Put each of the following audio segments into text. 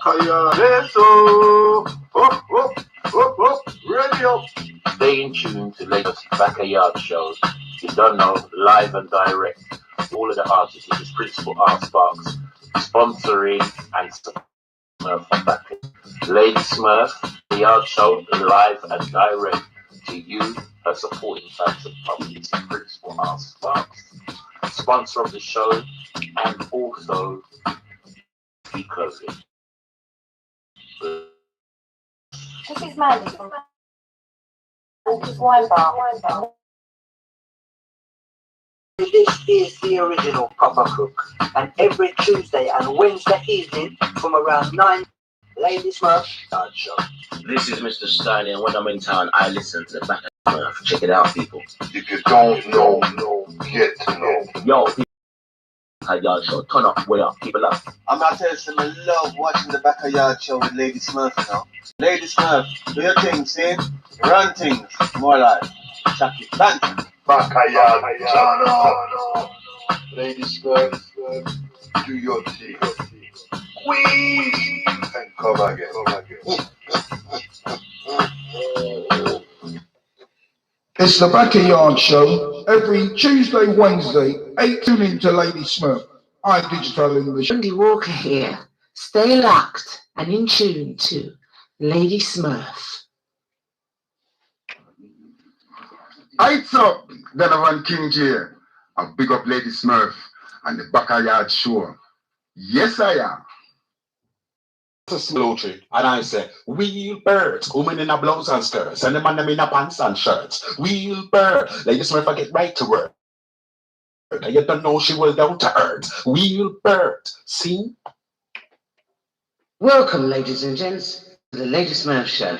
Backayard. Yes, oh, radio. Stay in tune to latest Backayard shows. You don't know, live and direct. All of the artists, which is Principal Art Sparks, sponsoring and Smurf and Backayard. Lady Smurf, the art show, live and direct to you, her supporting fans and public. Principal Art Sparks, sponsor of the show, and also free clothing. This is Mandy from Walker's Wine Bar. This is the original Papa Cook, and every Tuesday and Wednesday evening from around 9, Lady Smurf show. This is Mr. Stein, and when I'm in town, I listen to the Backayard Smurf. Check it out, people. If you don't know, get to know. Yo, Backayard show, turn up, way up, keep it up. I'm not telling you, I love watching the Backayard show with Lady Smurf, you know. Lady Smurf, do your thing, see? Run things, more like. Chuck it, bang. Backayard, turn up. Lady Smurf, do your thing. Squeeze and come again. It's the Backayard show every Tuesday, Wednesday, 8 tune into Lady Smurf. I'm Digital English. Andy Walker here. Stay locked and in tune to Lady Smurf. What's up, Donovan King here. I big up Lady Smurf and the Backayard show. Yes, I am. A slow tree, and I say, wheel birds, women in a blouse and skirts, and the man them in a pants and shirts. Wheel bird, Lady Smurf get right to work. And you don't know she will down to earth. Wheel bird, see? Welcome, ladies and gents, to the Lady Smurf show.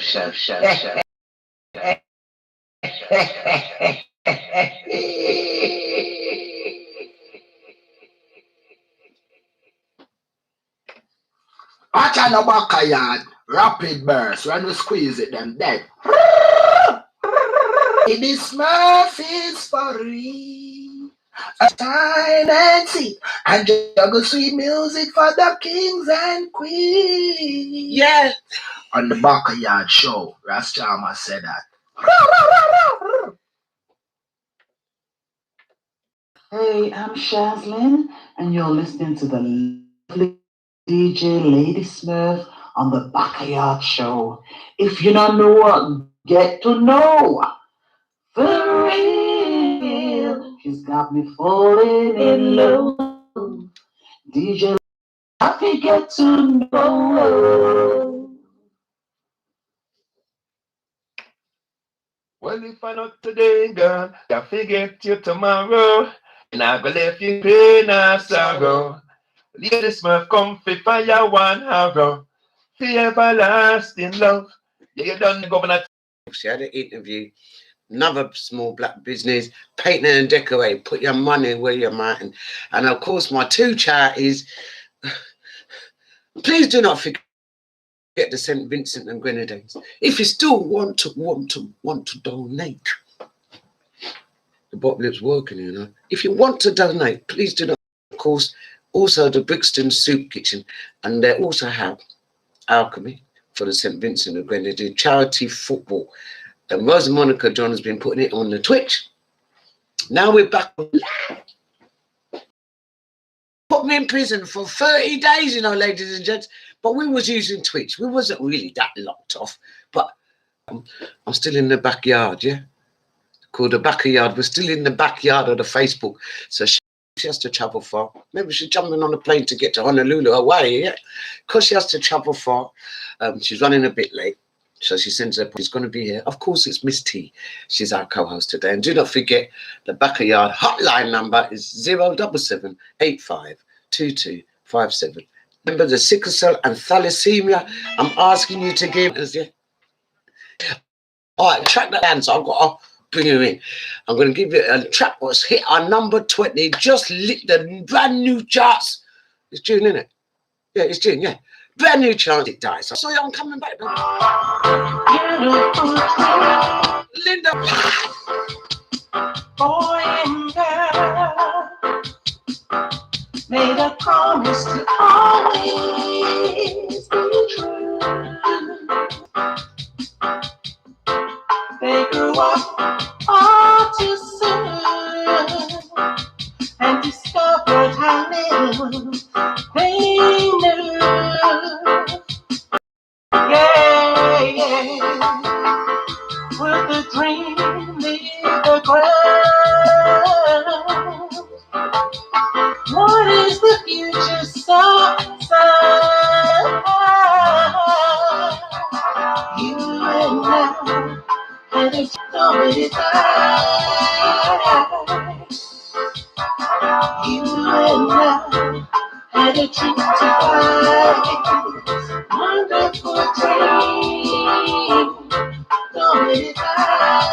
Watch out, no Backayard. Rapid burst. When we squeeze it, them dead. Lady Smurf is for real. Shine and see. And juggle sweet music for the kings and queens. Yeah. On the Backayard show, Raschama said that. Hey, I'm Shazlin, and you're listening to the lovely DJ Lady Smurf on the Backayard show. If you don't know what, get to know. For real, she's got me falling in love. DJ, I forget to know. Well, if I not today, girl, I forget you tomorrow. And I go left you pain and sorrow. Lady Smurf come fi fire 1 hour. For everlasting love. Yeah, you done the governor. She had an interview. Another small black business, painting and decorate. Put your money where your mouth. And of course, my 2 charities. Please do not forget the St. Vincent and Grenadines. If you still want to donate, the bottle is working, you know. If you want to donate, please do not. Of course, also the Brixton Soup Kitchen, and they also have Alchemy for the St. Vincent and Grenadines charity football. And Rosa Monica John has been putting it on the Twitch. Now we're back. Put me in prison for 30 days, you know, ladies and gents. But we was using Twitch. We wasn't really that locked off. But I'm still in the backyard, yeah? Called the Backayard. We're still in the backyard of the Facebook. So she has to travel far. Maybe she's jumping on a plane to get to Honolulu, Hawaii, yeah? Because she has to travel far. She's running a bit late. So she sends her, she's going to be here. Of course, it's Miss T. She's our co-host today. And do not forget, the Backayard hotline number is 077 85 2257. Remember the sickle cell and thalassemia? I'm asking you to give us, yeah? All right, track that down. So I've got to bring you in. I'm going to give you a track was hit on number 20. Just lit the brand new charts. It's June, isn't it? Yeah, it's June, yeah. Brand new chance it dies. So I'm coming back. Linda. Boy and girl made a promise to always be many times you and I had a chance to find wonderful dreams. So many times.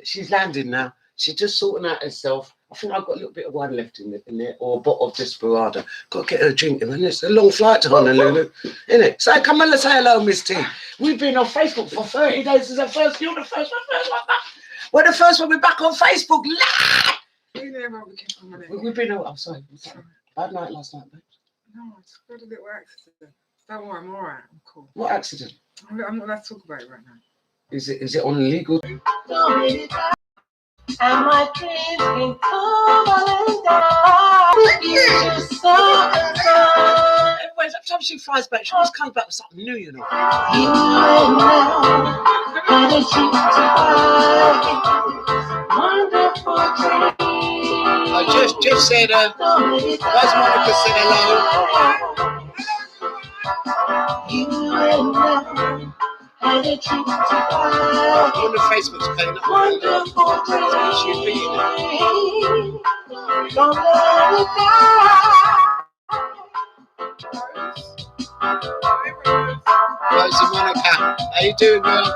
She's landing now. She's just sorting out herself. I think I've got a little bit of wine left in there, or a bottle of desperado. Got to get her a drink, and it's a long flight to Honolulu, isn't it? So come on, let's say hello, Miss T. We've been on Facebook for 30 days. This is the first. You're the first one. We're the first one. We're back on Facebook live. We've been. I'm sorry. Bad night last night, babe. No, it's got a little accident. Don't worry, I'm all right. I'm cool. What accident? I'm not allowed to talk about it right now. Is it on legal? And my dreams been tumbling down. You just so alone. Every time she flies back, she always comes back with something new, you know. You and I had a chance to find wonderful dreams. I just said, where's Monica said hello? You and I had a chance to find on the Facebook's playing up. Wonderful She's beating it. Don't let it Rosie Monica, how you doing, girl?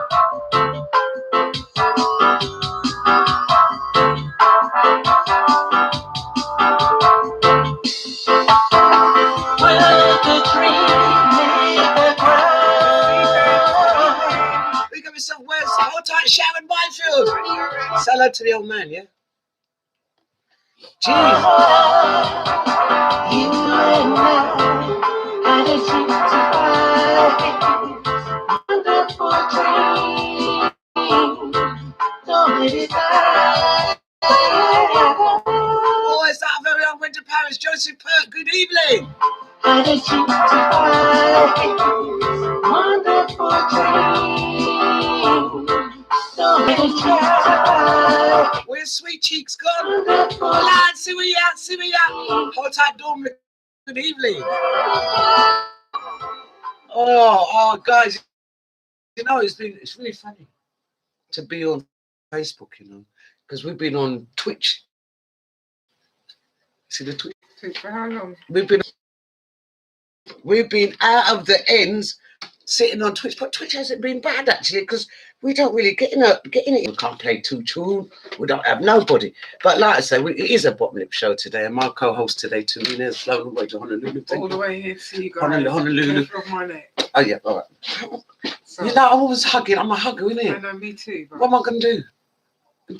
Look at myself, where's the whole time Sharon Byfield? Say hello to the old man, yeah? Jeez. You and I had a chance to find wonderful dreams. So many times. Oh, it's that very young went to Paris. Joseph Perk, good evening. Had a chance to find wonderful dreams. So many times. Where's Sweet Cheeks gone? Lad, see we out. Hold tight, Dawn. Good evening. Oh, guys, you know it's really funny to be on Facebook, you know, because we've been on Twitch. See the Twitch? Twitch for how long? We've been out of the ends sitting on Twitch, but Twitch hasn't been bad actually because we don't really get in it. We can't play too tune. We don't have nobody. But like I say, it is a bottom lip show today, and my co-host today, Tarina, is flown away to Honolulu. All the way here to see you guys. Honolulu. Off my neck. Oh yeah, all right. So, you know, I'm always hugging. I'm a hugger, isn't it? I know, me too. But... What am I going to do?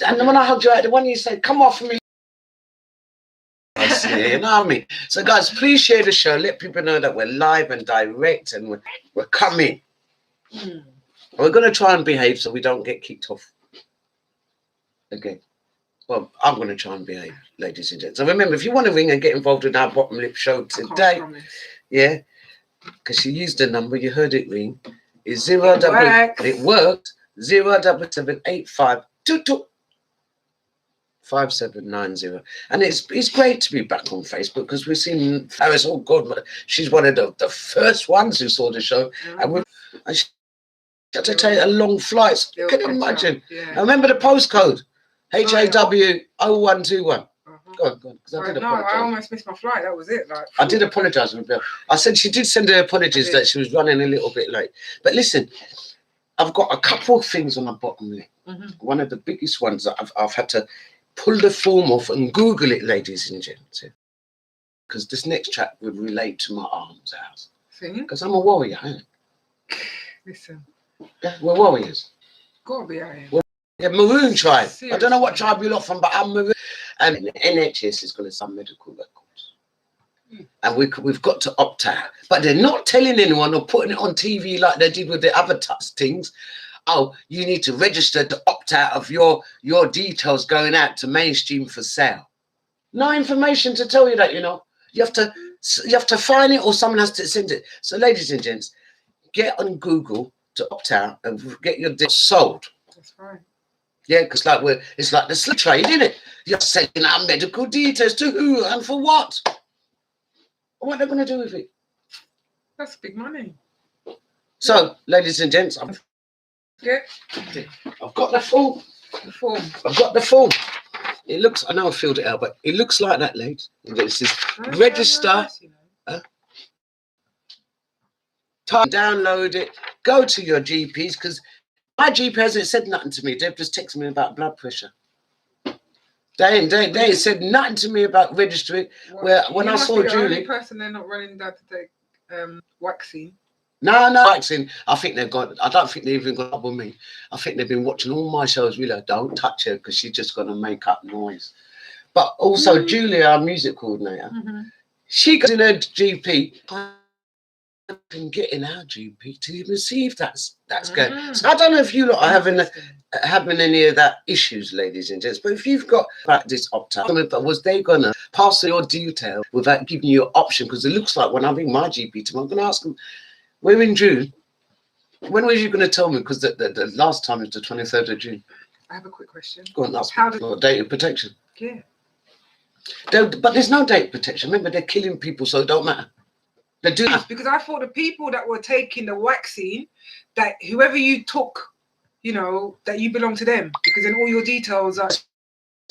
And then when I hugged you out, the one you said, come off me. I see, you know what I mean? So guys, please share the show. Let people know that we're live and direct and we're coming. We're going to try and behave so we don't get kicked off. Okay. Well, I'm going to try and behave, ladies and gents. So remember, if you want to ring and get involved in our bottom lip show today, yeah, because you used the number, you heard it ring, is 0 it worked 0778522 5790. And it's great to be back on Facebook because we've seen Paris. Oh God, she's one of the first ones who saw the show, and she had to take a long flight. Can you imagine? Yeah. I remember the postcode HAW 0121. Go on, because I did apologize. I almost missed my flight. That was it. I did apologize. I said she did send her apologies that she was running a little bit late. But listen, I've got a couple of things on the bottom lip. One of the biggest ones that I've had to pull the form off and Google it, ladies and gents, because this next chat would relate to my arms house. Because I'm a warrior, ain't I? Listen. Yeah, we're warriors. Gotta be out here. Yeah, Maroon tribe. Seriously. I don't know what tribe you're not from, but I'm Maroon. And the NHS is going to some medical records. And we've got to opt out. But they're not telling anyone or putting it on TV like they did with the other things. Oh, you need to register to opt out of your details going out to mainstream for sale. No information to tell you that, you know. You have to find it or someone has to send it. So, ladies and gents, get on Google to opt out and get your deal sold. That's right. Yeah, because it's like the slip trade, isn't it? You're sending out medical details to who and for what? What are they going to do with it? That's big money. So, ladies and gents, Yeah. I've got the form. The form. I've got the form. It looks, I know I filled it out, but it looks like that, ladies. It says register. Download it. Go to your GPs, because my GP hasn't said nothing to me. They've just texted me about blood pressure. They ain't said nothing to me about registering. Where when I saw Julie, the only person they're not running down to take vaccine. No, vaccine. I think they've got. I don't think they've even got up with me. I think they've been watching all my shows. Really, don't touch her because she's just gonna make up noise. But also, Julie, our music coordinator, she goes in her GP. I've been getting our GP to even see if that's going. So I don't know if you lot are having any of that issues, ladies and gents. But if you've got this opt-out, was they gonna pass your detail without giving you an option? Because it looks like when I bring my GP tomorrow, I'm gonna ask them. We're in June. When was you going to tell me? Because the last time is the 23rd of June. I have a quick question. Go on, ask me. Data protection. Yeah. But there's no data protection. Remember, they're killing people, so it don't matter. They do that. Because I thought the people that were taking the vaccine, that whoever you took, you know, that you belong to them. Because then all your details are...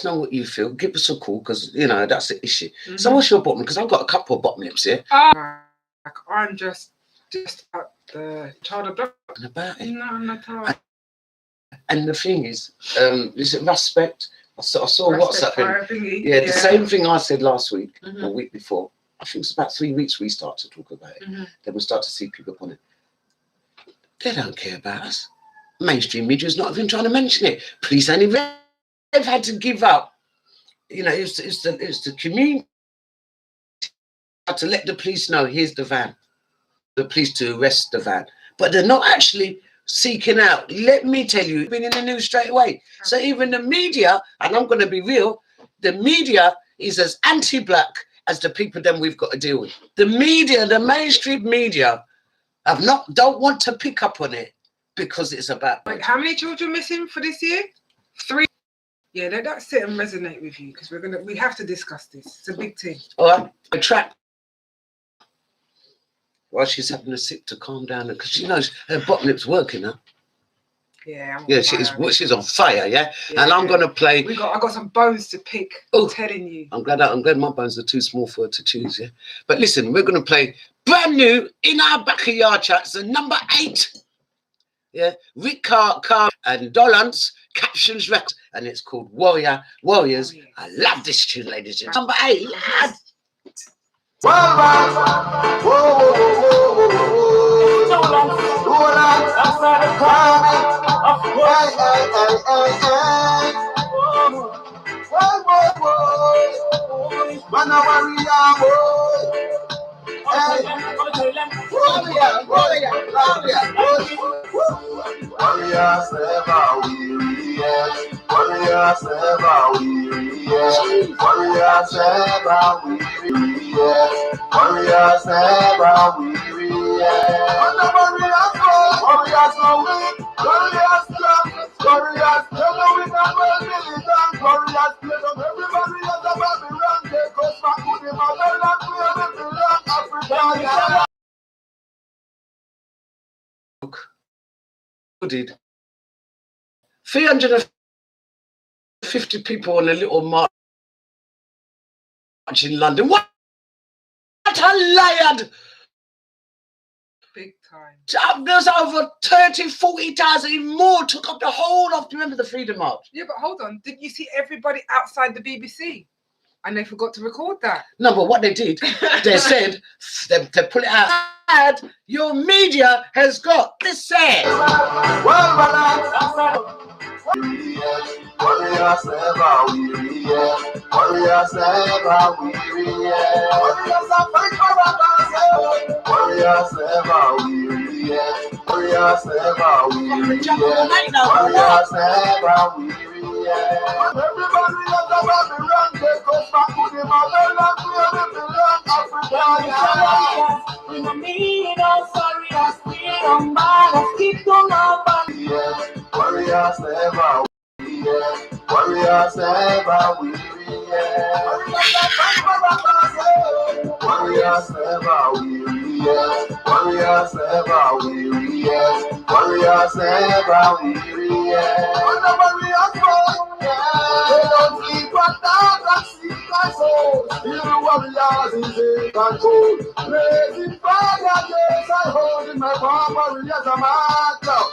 Know what you feel. Give us a call, because, you know, that's the issue. So what's your bottom? Because I've got a couple of bottom lips here. I'm just at the child abduction. About it. No, not at all. And the thing is it respect? I saw WhatsApp. Yeah, the same thing I said last week, a week before. I think it's about 3 weeks we start to talk about it. Then we start to see people upon it. They don't care about us. Mainstream media's not even trying to mention it. Police ain't even. They've had to give up. You know, it's the community to let the police know here's the van. The police to arrest the van, but they're not actually seeking out. Let me tell you, it's been in the news straight away. So even the media, and I'm going to be real, the media is as anti-black as the people then we've got to deal with. The media, the mainstream media, don't want to pick up on it because it's about. Like, how many children missing for this year? 3. Yeah, that's sit and resonate with you because we have to discuss this. It's a big thing. All right, a trap. While she's having a sip to calm down, because she knows her bottom lip's working now. Yeah, she's on fire, yeah. And I'm gonna play. I got some bones to pick. I'm telling you. I'm glad my bones are too small for her to choose, yeah. But listen, we're gonna play brand new in our Backayard chats, the number 8. Yeah, Rick Carr and Dolans captions records, and it's called Warriors. I love this tune, ladies and gentlemen. Number 8, lad. Warriors never weary, yes. Warriors never weary, yes. Warriors never weary, yes. Warriors never weary, yes. When the warriors go, warriors no weak. Warriors strong, warriors never win and well militant. Warriors play them, everybody has a baby run. Take us back to the motherland where we belong, Africa. Did 350 people on a little march in London. What a liar! Big time. There's over 40,000 more took up the whole of. Remember the Freedom March? Yeah, but hold on. Didn't you see everybody outside the BBC? And they forgot to record that. No, but what they did, they said, they put it out. Your media has got this said. Warriors never weary, yes. Warriors never weary, yes. Warriors are fight for us, warriors never weary, yes. Warriors never weary, yes. Warriors never weary, yes. Everybody has a baby run, take us back to the motherland where we belong, Africa, yes. We no need no warriors, we don't bother, keep on up. Yes, warriors never weary, yes. Warriors never weary, yes. Warriors never weary, yes. Warriors never weary, yes. Warriors never weary, yeah. On the warriors road, yeah. They don't sleep at night and seek my soul. The warriors is in control. Blazing fire, yes, I hold in my palm. Warriors are mad now.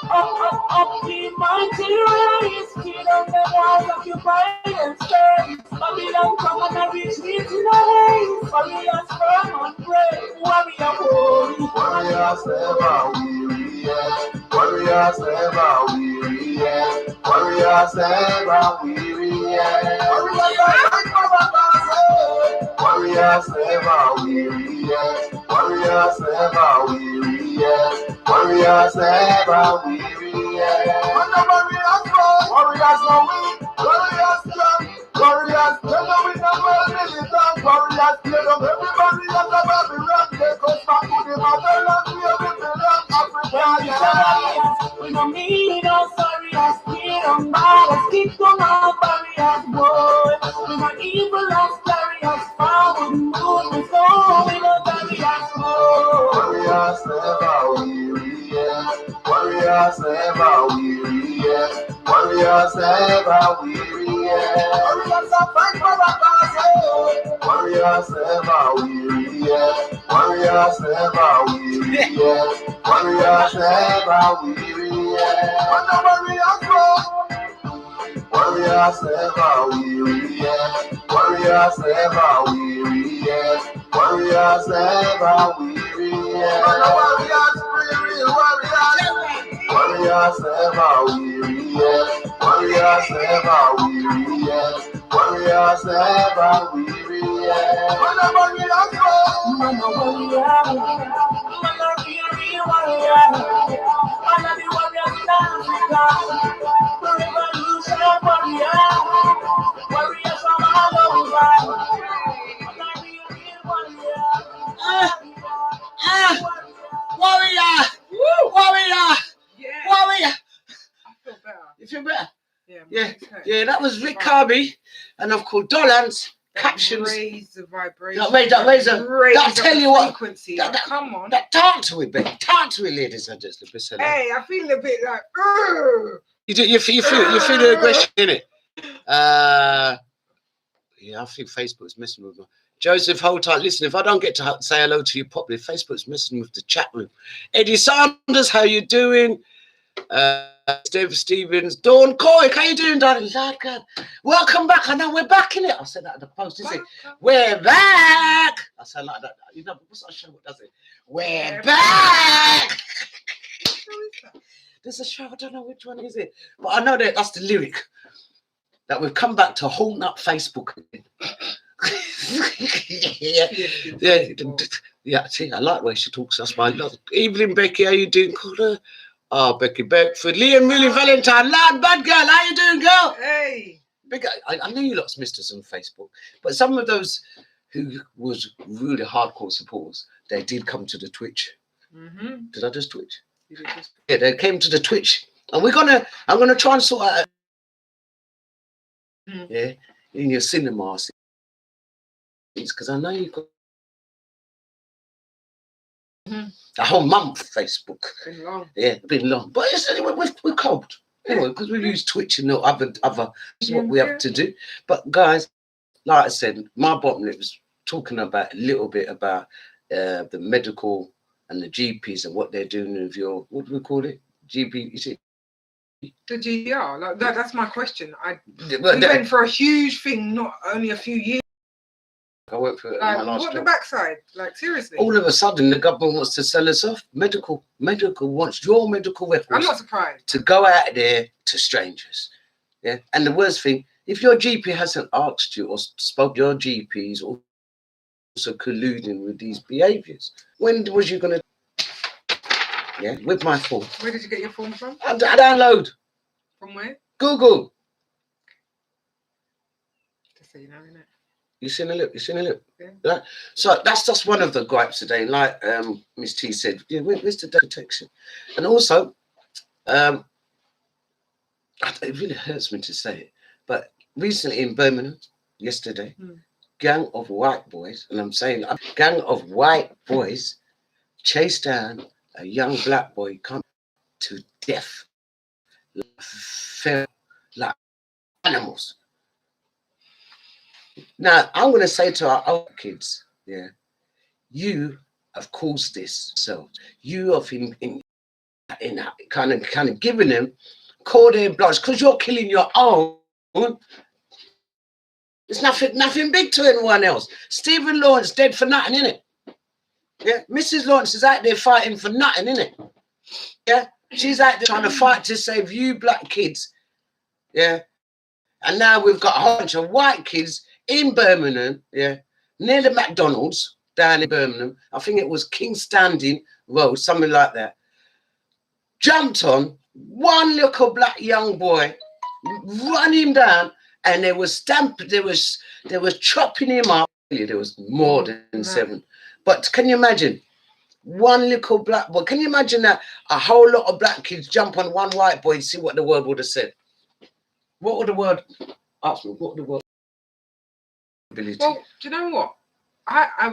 Up the mountain rise, feet on the walls of your and stay. Babylon come and reach me to the haze. Warriors firm and brave, warrior holy. Warriors never weary, yeah. Warriors never weary, yeah. Warriors never weary, yeah. Warriors never weary, yeah. Warriors never weary, yeah. Warriors never weary, yeah. On the warriors road, warriors no weak, warriors strong. Warriors, tell them we not well militant. Warriors, kill them everybody at the Babylon. They come back to the motherland, where we belong, Africa. We don't need no warriors, we don't bother. Stick to my warriors, boy. We not evil as warriors, forward move. We go with the warriors, boy. Warriors never weary, yeah. Warriors never weary, yeah. Warriors never weary, yeah. Warriors are fight for the cause, yeah. Warriors never weary, yeah. Warriors never weary, yeah. Warriors never weary, yeah. On the warriors road, warriors never weary, yeah. Warriors never weary, yeah. Warriors never weary, yeah. On the warriors free, warriors. Warriors never weary, yeah. Warriors never weary, yeah. Warriors never weary, yeah. On the warriors road, Man a warrior, man a real warrior. Man a the warriors in Africa. The revolution warrior. Warriors from all over. Man a real warrior. Warrior! Warrior! Yeah. Warrior! I feel better. You feel better? Yeah. Yeah, that was Rick Carby, and of course Dolan's captions. Raise the vibration. That tell you what. Frequency. Come on. That talk to it, baby. Talk to it, ladies and gentlemen. Hey, I feel a bit like. You feel the aggression in it. Yeah, I think Facebook's messing with me. Joseph, hold tight. Listen, if I don't get to say hello to you properly, Facebook's messing with the chat room. Eddie Sanders, how you doing? Steve Stevens, Dawn Coy, how you doing, darling? Lord God, welcome back. I know we're back in it. I said that at the post, is it? We're back. I said like that. You know, what's that show? What does it? We're back. There's a show. I don't know which one is it, but I know that's the lyric. That we've come back to haunting up Facebook again. Yeah. See, I like the way she talks. That's my love. Evelyn, Becky, how you doing? Call her. Oh, Becky Beckford, Liam, Willie Valentine, lad, bad girl, how you doing, girl? Hey. Big, I know you lots missed us on Facebook, but some of those who was really hardcore supporters, they did come to the Twitch. Mm-hmm. Did I just Twitch? Yeah, they came to the Twitch, and I'm gonna try and sort out. Yeah, in your cinema, because I know you've got. A whole month Facebook. Been long. Yeah, been long. But it's anyway, we're cold. Anyway, because we've used Twitch and other is what we have to do. But guys, like I said, my bottom lip was talking about a little bit about the medical and the GPs and what they're doing with your, what do we call it? GP, is it? The GDR, like that's my question. We went for a huge thing, not only a few years. I worked for like, my last job. The backside? Like, seriously? All of a sudden, the government wants to sell us off. Medical wants your medical records. I'm not surprised. To go out there to strangers. Yeah. And the worst thing, if your GP hasn't asked you or spoke, your GPs also colluding with these behaviours. When was you going to? Yeah, with my form. Where did you get your form from? I download. From where? Google. Just so you know, innit? You seen a look? Yeah. Right? So that's just one of the gripes today. Like Miss T said, yeah, where's the data protection? And also, it really hurts me to say it, but recently in Birmingham, yesterday, gang of white boys, and I'm saying gang of white boys chased down a young black boy. to death, like animals. Now, I'm going to say to our old kids, yeah, you have caused this. So you have in kind of giving them call their bloods because you're killing your own. It's nothing big to anyone else. Stephen Lawrence dead for nothing, innit? Yeah, Mrs. Lawrence is out there fighting for nothing, innit? Yeah, she's out there trying to fight to save you black kids. Yeah, and now we've got a bunch of white kids in Birmingham, yeah, near the McDonald's down in Birmingham. I think it was King Standing Road, something like that. Jumped on one little black young boy, run him down, and they was chopping him up. There was more than 7. But can you imagine one little black boy? Can you imagine that a whole lot of black kids jump on one white boy and see what the world would have said? What would the word? Ask me. What would the word? Ability? Well, do you know what? I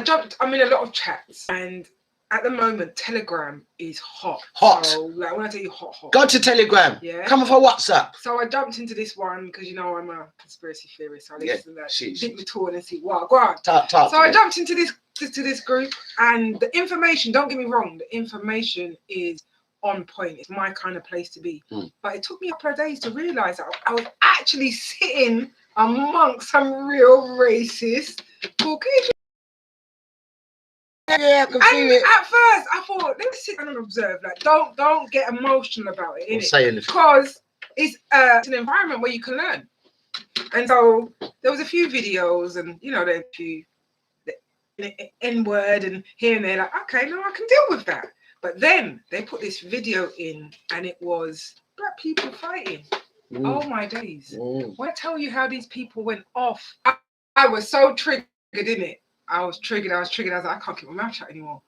jumped. I'm in a lot of chats, and at the moment, Telegram is hot. Hot. So, like when I tell you hot. Go to Telegram. Yeah. Come off our WhatsApp. So I jumped into this one because you know I'm a conspiracy theorist. So I listen to that. Sheesh. Dip me to it and see what. Go on. So I jumped into this group, and the information. Don't get me wrong. The information is on point. It's my kind of place to be. But it took me a couple of days to realise that I was actually sitting amongst some real racist Caucasian. Yeah, I can feel it. At first, I thought, let's sit down and observe. Like, don't get emotional about it, innit? Because it's an environment where you can learn. And so there was a few videos, and you know, there a few N-word and here and there. Like, okay, no, I can deal with that. But then they put this video in, and it was black people fighting. Oh my days! When I tell you how these people went off, I was so triggered, innit? I was triggered. I was like, I can't keep my mouth shut anymore.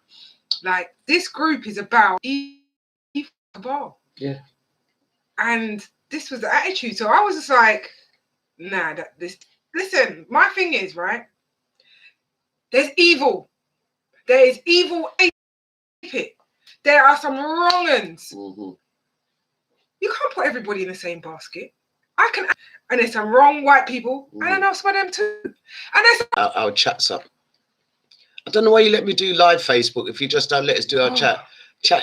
Like, this group is about ball. Yeah. And this was the attitude. So I was just like, nah, listen, my thing is, right? There's evil. There is evil. There are some wrong uns. You can't put everybody in the same basket. And there's some wrong white people, and I know some of them too. And there's our chat's up. I don't know why you let me do live Facebook if you just don't let us do our chat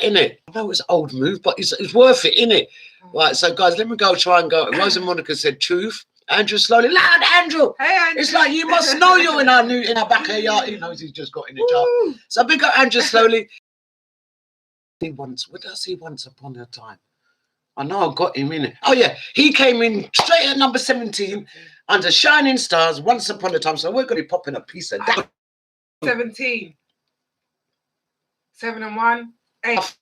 in it. I know it's an old move, but it's worth it, innit? Right, so guys, let me try and go. Rosa Monica said truth. Andrew slowly, loud Andrew. Hey Andrew. It's like you must know you're in our Backayard. He knows he's just got in the job. So big up Andrew slowly. What did I see once upon a time? I know I got him in it. Oh yeah, he came in straight at number 17 under Shining Stars once upon a time. So we're going to be popping a piece of that. 17. 7 and 1. 8.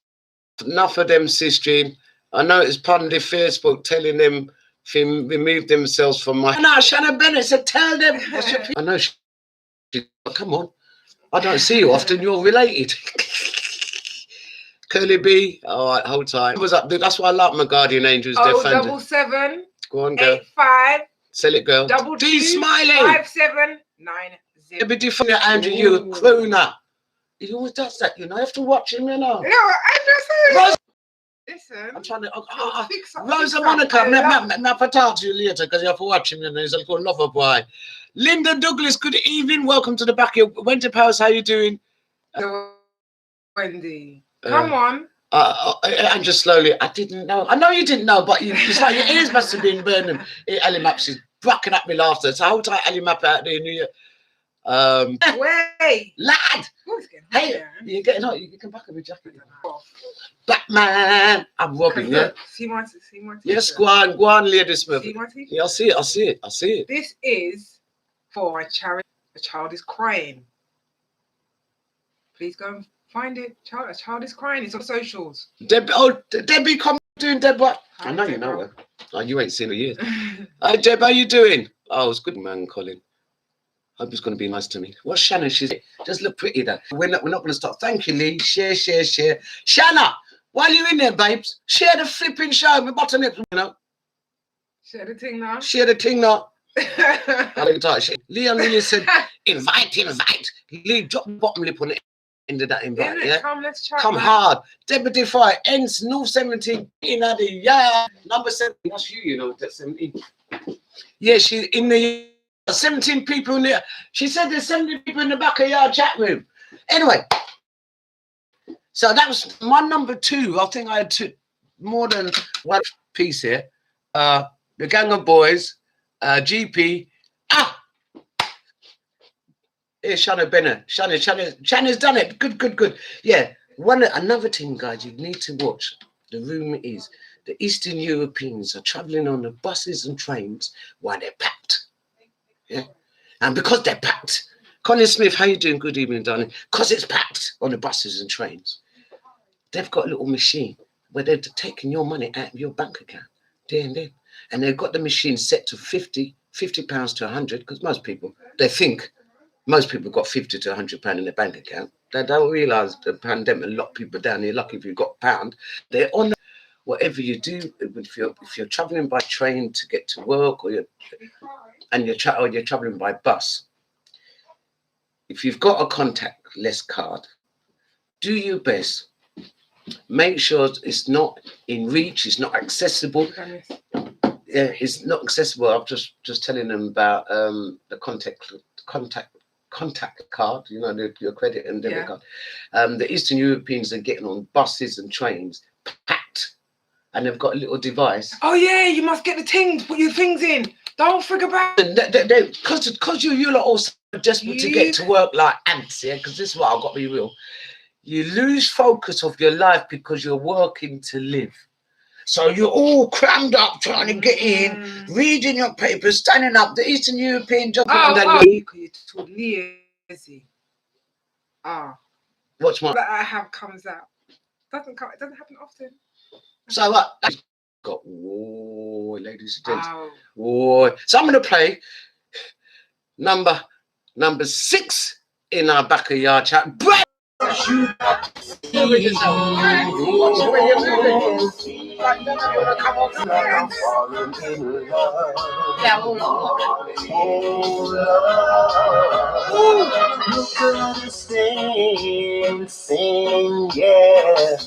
Enough of them, Sis Jean. I know it's part of the Facebook telling them to remove themselves from my. No, Shannon Bennett said, tell them. I know. Come on. I don't see you often. You're related. Curly B. All right, hold tight. What's up, dude? That's why I like my guardian angels. 077. Go on, girl. 85. Sell it, girl. 22. Smiley. 5790. It'd be different, Andrew. You a crooner. He always does that, you know. You have to watch him, you know. No, Andrew. Listen. I'm trying to. Rosa Monica, I'll talk to you later because you have to watch him, you know. He's a little lover boy. Linda Douglas, good evening. Welcome to the back. Wendy Powers, how you doing? Wendy. Come on. And just slowly, I didn't know. I know you didn't know, but it's like your ears must have been burning. Ali Maps is bracking up me laughter. So hold tight, Ali Map out there in New York. Wait, lad. Hey, you're getting hot. You can back up your jacket. Black man, I'm robbing you. See my t-shirt. Yes, go on, lady Smurf. See my t-shirt? Yeah, I see it. This is for a charity. A child is crying. Please go and find it. A child is crying. It's on socials. Debbie, come doing Deborah. I know you know her. Oh, you ain't seen her yet. Hi, Deb, how you doing? Oh, it's good, man, Colin. Hope it's going to be nice to me. What's Shannon? She's just look pretty there. We're not going to stop. Thank you, Lee. Share. Shanna, while you're in there, babes, share the flipping show. My bottom lip, you know. Share the thing now. Leon Lee said, invite. Lee, drop the bottom lip on it. Into that invite, Innit? yeah? Come, let's chat. Come man. hard. Deputy Fire, ends North 17 in the yard. Number 7. That's you know, that's 17. Yeah, she in the 17 people in there. She said there's 70 people in the Backayard chat room. Anyway, so that was my number 2. I think I had more than one piece here. The Gang of Boys, GP. Here's Shanna Bennett. Shanna's done it. Good. Yeah. Another thing, guys, you need to watch. The room is the Eastern Europeans are traveling on the buses and trains while they're packed. Yeah. And because they're packed, Colin Smith, how you doing? Good evening, darling. Because it's packed on the buses and trains. They've got a little machine where they're taking your money out of your bank account. Then. And they've got the machine set to 50 pounds to 100, because most people got 50 to 100 pound in their bank account. They don't realise the pandemic locked people down. You're lucky if you've got a pound. They're on whatever you do. If you're travelling by train to get to work, or you're travelling by bus, if you've got a contactless card, do your best. Make sure it's not in reach. It's not accessible. Yeah, it's not accessible. I'm just telling them about the contact card, you know, your credit and debit card. The Eastern Europeans are getting on buses and trains packed, and they've got a little device. Oh yeah, you must get the things, put your things in. Don't frig about it. Because you're all so desperate to get to work like ants, yeah, because this is what I've got to be real. You lose focus of your life because you're working to live. So you're all crammed up trying to get in, reading your papers, standing up, the Eastern European job. Watch my. That I have comes out. It doesn't happen often. So what? Got ladies and gents. So I'm going to play number 6 in our Backayard chat. You sing, yeah.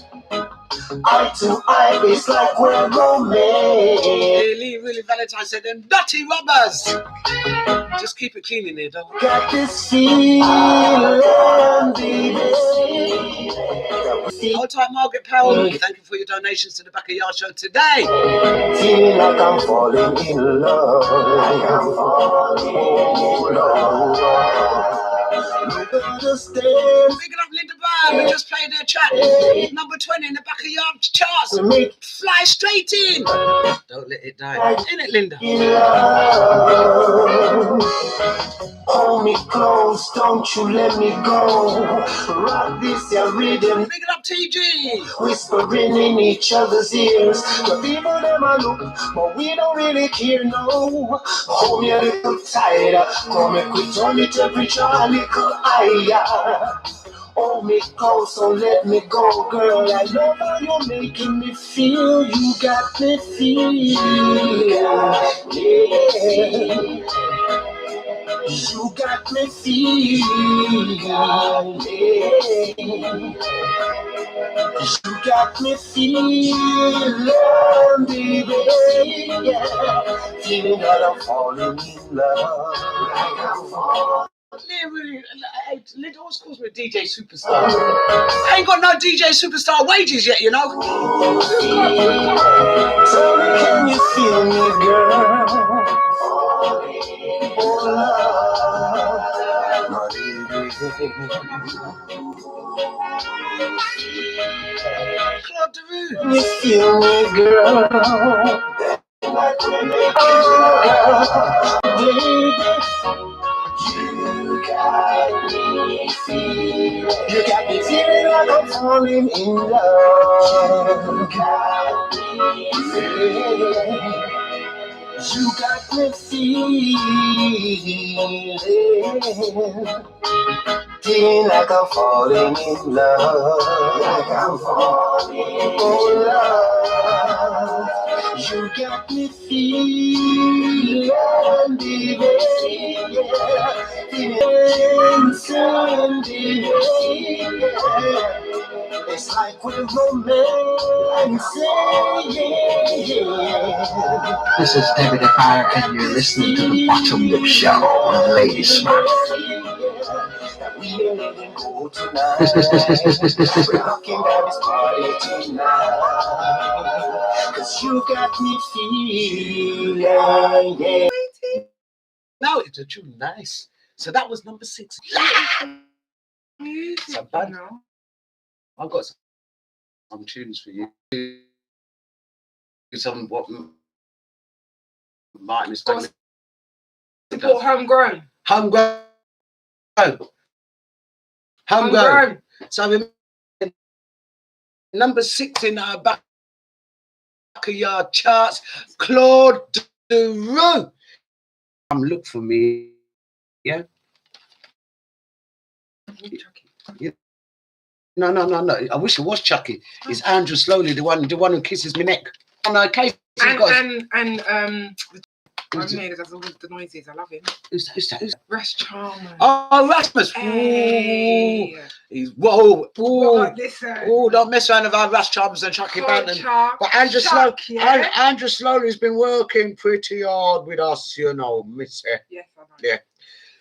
Eye to eye, it's like we're romance. Really, Valentine said them dirty rubbers. Just keep it clean in there, though. Got this feeling, Hold tight, Margaret Powell. Thank you for your donations to the Backayard show today. Feel like I'm falling in love. Picking up Linda Brown, we just played their track. Number 20 in the Backayard charts. Fly straight in. Don't let it die. In it, Linda. Hold me close, don't you let me go. Rock this your rhythm. Pick it up, TG. Whispering in each other's ears. The people them a look, but we don't really care, no. Hold me a little tighter. Come and we turn the temperature a little higher. Hold me close, so let me go, girl. I love how you're making me feel. You got me feeling, yeah. You got me feeling, yeah. You got me feeling, baby, yeah. Feeling that I'm falling in love. Linda always calls me a DJ superstar. I ain't got no DJ superstar wages yet, you know. Tell me, can you feel me, girl? You feel me, girl? You got me feeling like I'm falling in love. You got me feeling like I'm falling in love. Like I'm falling in love. You got me feeling the it's like we're romancing. This is David Fire, and you're listening to the Bottom Lip Show with Lady Smurf. We're rocking down this party tonight. 'Cause you got me feeling, yeah. No, it's a tune, nice. So that was number 6. So bad. I've got some tunes for you. Some what Martin is talking about. Homegrown. Homegrown. So number 6 in our Backayard charts, Claude Duro. Look for me, yeah. No. I wish it was Chucky. It's Andrew Slowly, the one who kisses me neck. Oh no, Casey does all the noises. I love him. Who's that? Ras Chalmers. Oh, Rasmus. Hey. He's whoa. Oh, don't mess around with our Ras Chalmers and Chucky Banton. But Andrew Slowly's been working pretty hard with us, you know, Missy. Yes, I know. Yeah.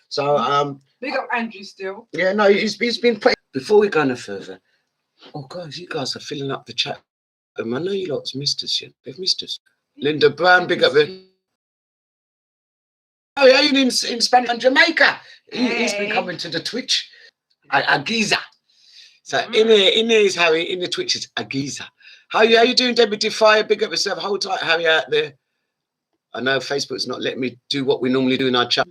So big up Andrew still. Yeah, no, he's been pretty. Before we go no further, guys, you guys are filling up the chat. I know you lot's missed us yet. They've missed us. Linda Brown, big up there. Oh, yeah, in Spanish and Jamaica. He's been coming to the Twitch. Agiza. So in there is Harry. In the Twitch is Agiza. How you doing, Debbie Defire? Big up yourself. Hold tight, Harry, out there. I know Facebook's not letting me do what we normally do in our chat.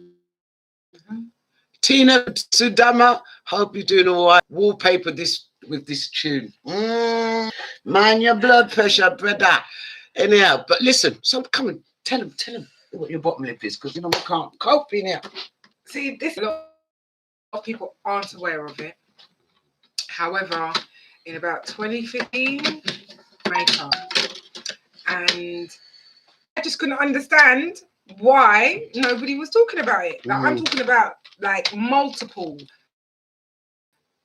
Tina Sudama, hope you're doing all right. Wallpaper this with this tune. Mind your blood pressure, brother. Anyhow, but listen, so come on, tell them what your bottom lip is, because you know we can't cope in here. See, a lot of people aren't aware of it. However, in about 2015, makeup, and I just couldn't understand why nobody was talking about it. Like I'm talking about like multiple,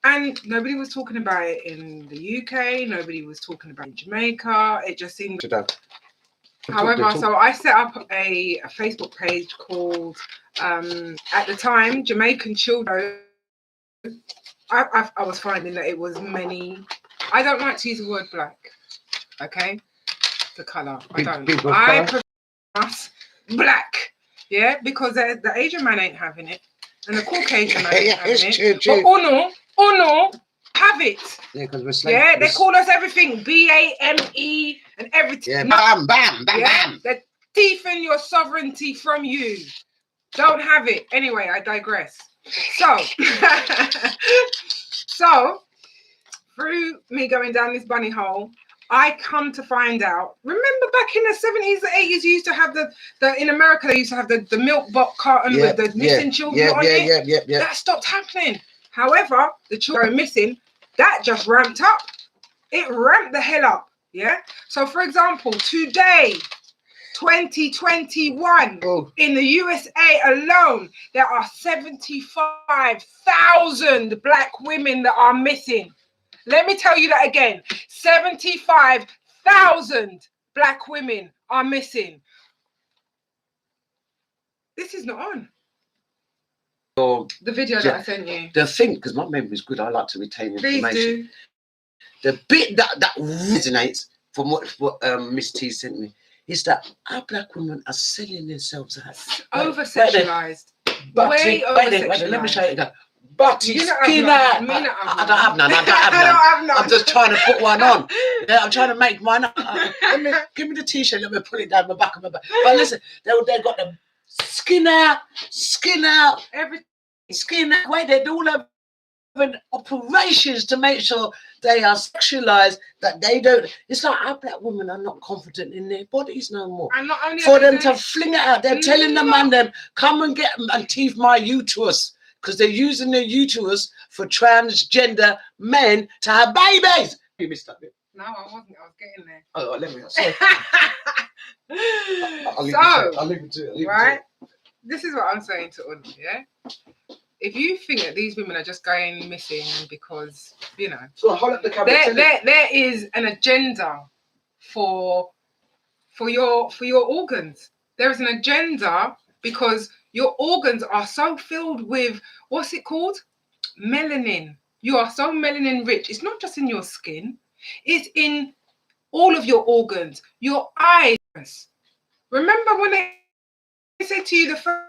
and nobody was talking about it in the UK. Nobody was talking about it in Jamaica. It just seemed. However, so I set up a Facebook page called, at the time, Jamaican Children. I was finding that it was many. I don't like to use the word black. Okay, the color. I don't. I prefer black. Yeah, because the Asian man ain't having it, and the Caucasian man ain't having it. But Uno have it. Yeah, because we're slaves. Yeah, they call us everything. BAME and everything. Yeah, bam, bam, bam, bam. They're thieving your sovereignty from you. Don't have it. Anyway, I digress. So through me going down this bunny hole, I come to find out. Remember back in the 70s, the 80s, you used to have the in America, they used to have the milk box carton with the missing children on it. Yeah. That stopped happening. However, the children missing, that just ramped up. It ramped the hell up. Yeah. So for example, today, 2021, in the USA alone, there are 75,000 black women that are missing. Let me tell you that again. 75,000 black women are missing. This is not on. The video that I sent you. The thing, because my memory is good, I like to retain information. Please do. The bit that resonates from what Miss T sent me is that our black women are selling themselves out. Over-sexualized. Wait, let me show you that. Butty Skinner. I don't have none. I'm just trying to put one on. Yeah, I'm trying to make mine up. Give me the t-shirt. Let me pull it down the back of my back. But listen, they got the skin out, everything. Skin out. Wait, they do all have operations to make sure they are sexualized, that they don't. It's like our black women are not confident in their bodies no more. And not only for them to fling it out, they're telling the man them, come and get and teeth my uterus. Because they're using their uterus for transgender men to have babies. You missed that bit. No, I wasn't. I was getting there. Oh, let me. Sorry. I'll leave it to it. Right? This is what I'm saying to us, yeah? If you think that these women are just going missing because, you know, so hold up the camera. There is an agenda for your organs. There is an agenda because your organs are so filled with, what's it called? Melanin. You are so melanin rich. It's not just in your skin. It's in all of your organs. Your eyes. Remember when they said to you the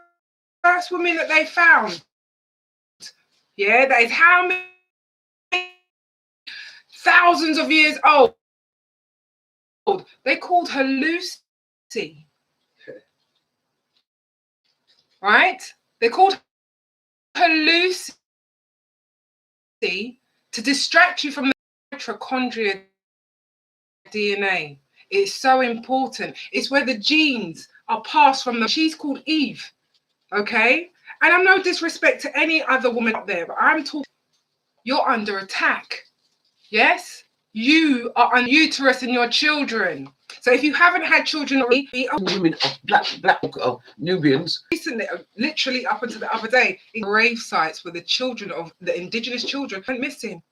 first woman that they found? Yeah, that is how many thousands of years old. They called her Lucy. Right? They called her Lucy to distract you from the mitochondria DNA. It's so important. It's where the genes are passed from she's called Eve. Okay? And I'm no disrespect to any other woman out there, but I'm talking, you're under attack. Yes? You are on uterus and your children. So if you haven't had children already, women of black Nubians. Recently, literally up until the other day, in grave sites where the children of the indigenous children went missing.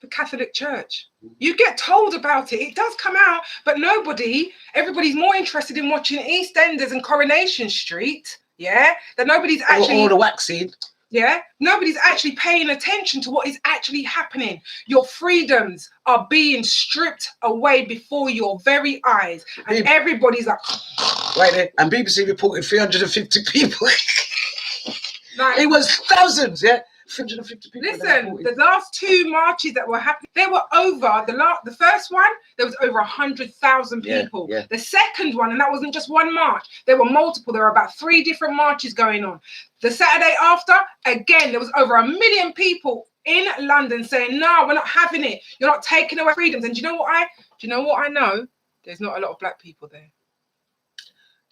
The Catholic Church. You get told about it. It does come out, but everybody's more interested in watching EastEnders and Coronation Street. Yeah, that nobody's actually or the vaccine. Yeah, nobody's actually paying attention to what is actually happening. Your freedoms are being stripped away before your very eyes, and everybody's like, right there. And BBC reported 350 people. It was thousands, yeah. 350 people. Listen, the last two marches that were happening, they were over the first one. There was over 100,000 people. Yeah. The second one, and that wasn't just one march. There were multiple. There were about 3 different marches going on. The Saturday after, again, there was over 1 million people in London saying, "No, we're not having it. You're not taking away freedoms." And do you know what I know? There's not a lot of black people there.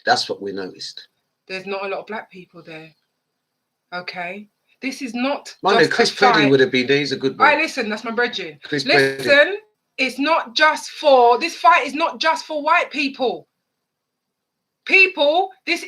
That's what we noticed. There's not a lot of black people there. Okay. This is not. Chris Preddy would have been there. He's a good boy. Right, listen, that's my brethren. Listen, it's not just for this fight is not just for white people. People, this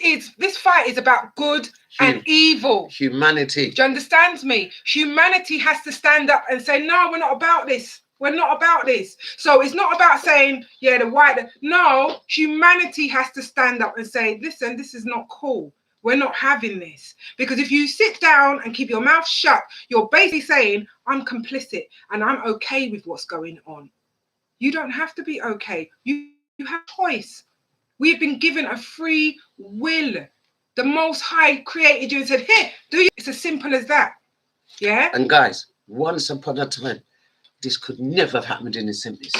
fight is about good and evil. Humanity. Do you understand me? Humanity has to stand up and say, "No, we're not about this. We're not about this." So it's not about saying, "Yeah, the white." No, humanity has to stand up and say, "Listen, this is not cool. We're not having this." Because if you sit down and keep your mouth shut, you're basically saying, "I'm complicit and I'm okay with what's going on." You don't have to be okay. You have choice. We've been given a free will. The Most High created you and said, "Here, do you?" It's as simple as that. Yeah? And guys, once upon a time, this could never have happened in the 70s.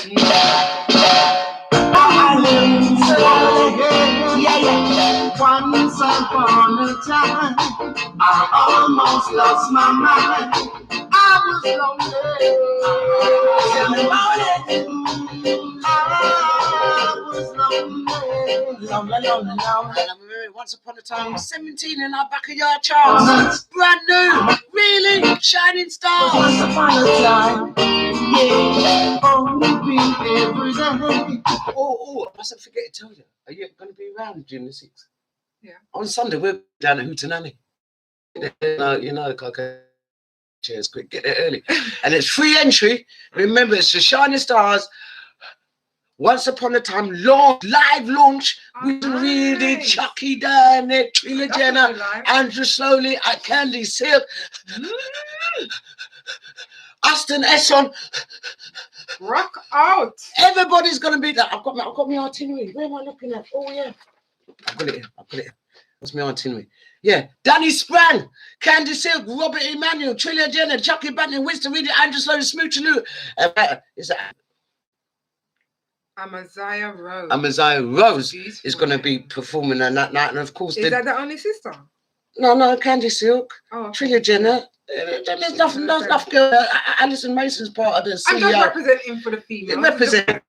Once upon a time, I almost lost my mind. I was lonely in the morning. I was lonely. And I remember once upon a time, 17 in our Backayard charts. Brand new, really shining stars. Once upon a time, yeah, only every day. Oh, I mustn't forget to tell you. Are you going to be around June the 6th? Yeah. On Sunday, we're down at Hootenanny. You know, cheers, quick, get there early. And it's free entry. Remember, it's the Shining Stars. Once upon a time, live launch. We really Chucky down there, Trina Jenner, Andrew Slowly, Candy Silk, Aston Esson. Rock out. Everybody's gonna be there. I've got my itinerary. Where am I looking at? Oh yeah. I've got it here. What's my itinerary? Yeah. Danny Sprang, Candy Silk, Robert Emmanuel, Trillia Jenner, Chucky Banton, Winston Reed, Andrew Slowly, Smoochie is that Amaziah Rose. Amaziah Rose is going to be performing on that night, and of course, is that the only sister? No, Candy Silk, Trillia Jenner. There's nothing. Alison Mason's part of the CEO. I'm just representing for the female.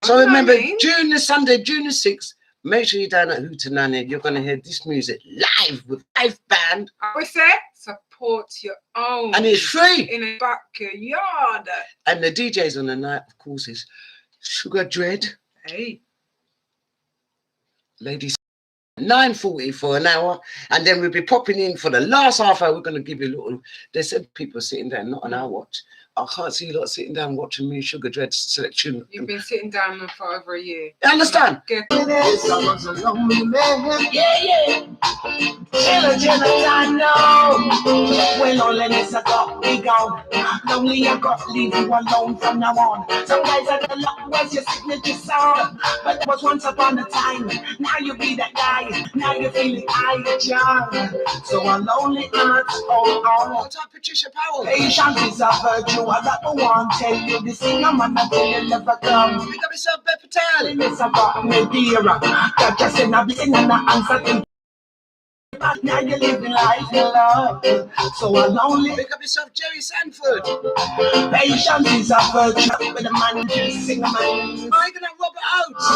So remember, June the 6th. Make sure you're down at Hootenanny. You're going to hear this music live with live band. I always say, support your own. And it's free. In a backyard. And the DJs on the night, of course, is Sugar Dread. Hey. Ladies, 9:40 for an hour, and then we'll be popping in for the last half hour. We're going to give you a little. They said people sitting down, not on our watch. I can't see you lot sitting down watching me, Sugar Dread selection. You've been sitting down for over a year. You understand? Get Yes, I was a lonely man. Yeah. Chillin' I know. When loneliness I got me gone. Lonely I got leave you alone from now on. Some guys at the luck was your signature song. But that was once upon a time. Now you be that guy. Now you're feeling I charm. So I'm lonely heart, oh. What's up, Patricia Powell? Patience is a virtue. I got the one tell you this thing. I'm on until you never come. Pick up yourself, Beth Patel. It's about me, dear. That just in a blessing and an answer to. Now you're living life in love. So I'm lonely. Pick up yourself, Jerry Sanford. Patience is a virtue. With a man just sing a man. Picking up Robert Oates.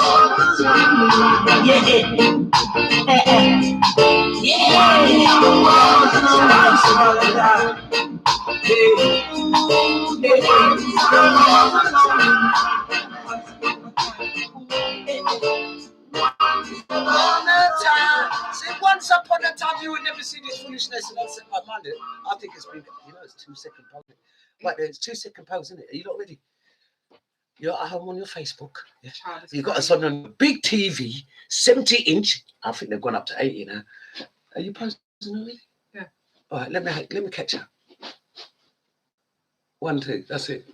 Once upon a time you would never see this foolishness, and that's my mind. I think it's been, it's 2 second pose. Right there, it's 2 second pose, isn't it? Are you not ready? You're at home on your Facebook. Yeah. You got us on a big TV, 70-inch. I think they've gone up to 80 now. Are you posting already? Yeah. All right, let me catch up. 1, 2, that's it.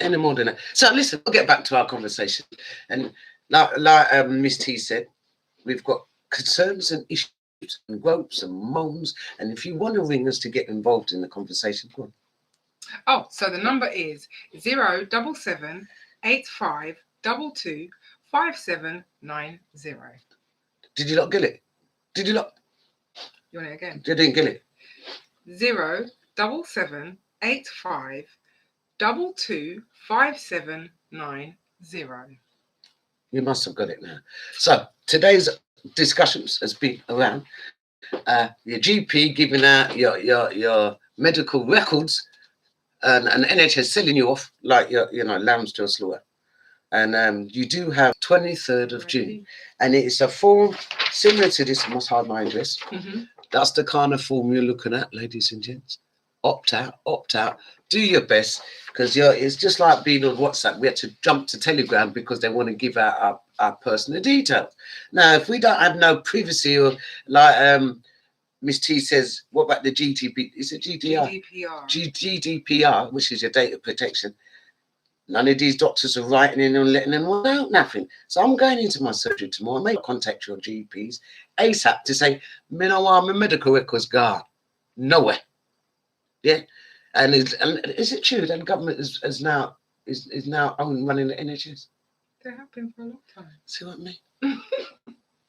Any more than that. So listen, we'll get back to our conversation. And like Miss T said, we've got concerns and issues and gripes and moans. And if you want to ring us to get involved in the conversation, go on. Oh, so the number is 077 85 22 5790. Did you not get it? Did you not? You want it again? You didn't get it. 077 85 22 5790. You must have got it now. So today's discussions has been around your GP giving out your medical records, and NHS selling you off like lambs to a slaughter. And you do have 23rd of June, and it's a form similar to this. I must hide my address. That's the kind of form you're looking at, ladies and gents. Opt out. Do your best, because it's just like being on WhatsApp. We had to jump to Telegram because they want to give out our personal details. Now, if we don't have no privacy, or like Miss T says, what about the GDP? Is it GDPR? GDPR, which is your data protection. None of these doctors are writing in and letting them know nothing. So I'm going into my surgery tomorrow. I may contact your GPs ASAP to say, me no want my medical records gone. Nowhere. Yeah. And is it true that the government is now running the NHS? They have been for a long time. See what I mean?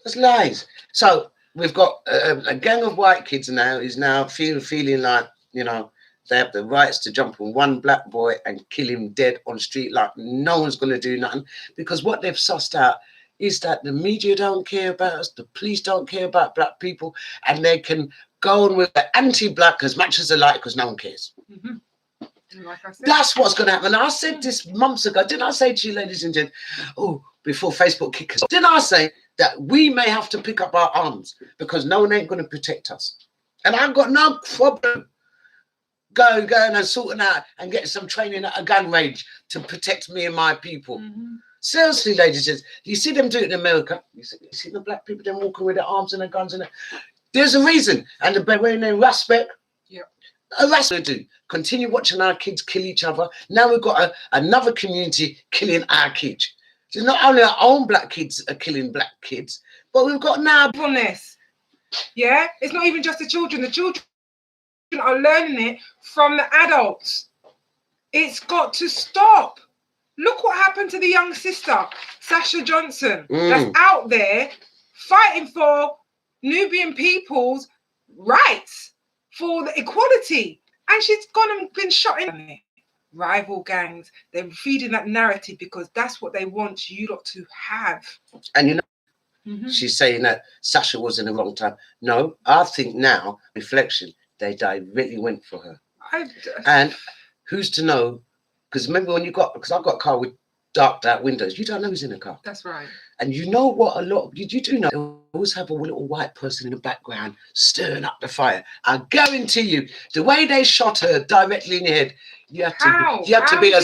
That's lies. So we've got a gang of white kids now is now feeling like, they have the rights to jump on one black boy and kill him dead on the street, like no one's going to do nothing. Because what they've sussed out is that the media don't care about us, the police don't care about black people, and they can go on with the anti-black as much as they like because no one cares. Like I said. That's what's going to happen. I said this months ago. Didn't I say to you, ladies and gentlemen, before Facebook kicked us, didn't I say that we may have to pick up our arms because no one ain't going to protect us? And I've got no problem going and sorting out and getting some training at a gun range to protect me and my people. Seriously, ladies and gentlemen, you see them do it in America. You see the black people then walking with their arms and their guns and there's a reason. And they're wearing their respect. Yeah. That's what they do. Continue watching our kids kill each other. Now we've got another community killing our kids. So not only our own black kids are killing black kids, but we've got now. Yeah, it's not even just the children. The children are learning it from the adults. It's got to stop. Look what happened to the young sister, Sasha Johnson, that's out there fighting for Nubian people's rights, for the equality. And she's gone and been shot in it. Rival gangs, they're feeding that narrative because that's what they want you lot to have. And she's saying that Sasha was in the wrong time. No, I think now, reflection, they directly went for her. And who's to know? Because remember when because I got a car with darked out windows. You don't know who's in the car. That's right. And you know what? You do know. They always have a little white person in the background stirring up the fire. I guarantee you, the way they shot her directly in the head, you have to be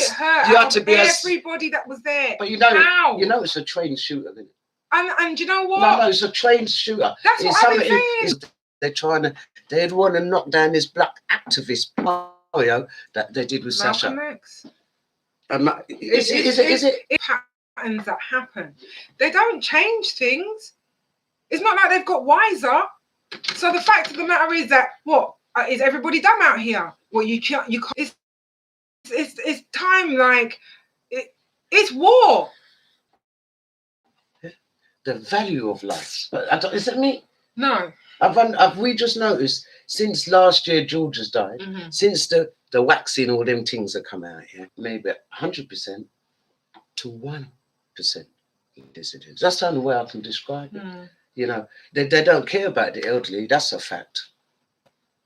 everybody that was there. But you know it's a trained shooter, isn't it? And you know what? No, it's a trained shooter. That's what I've been saying. They'd want to knock down this black activist that they did with Malcolm Sasha. X. It patterns that happen. They don't change things. It's not like they've got wiser. So the fact of the matter is that is everybody dumb out here? Well, you can't. It's time. Like it's war. The value of life. Is it me? No. Have we just noticed since last year George has died, since the vaccine, all them things that come out here, maybe 100% to 1% dissidents. That's the only way I can describe it. You know, they don't care about the elderly. That's a fact.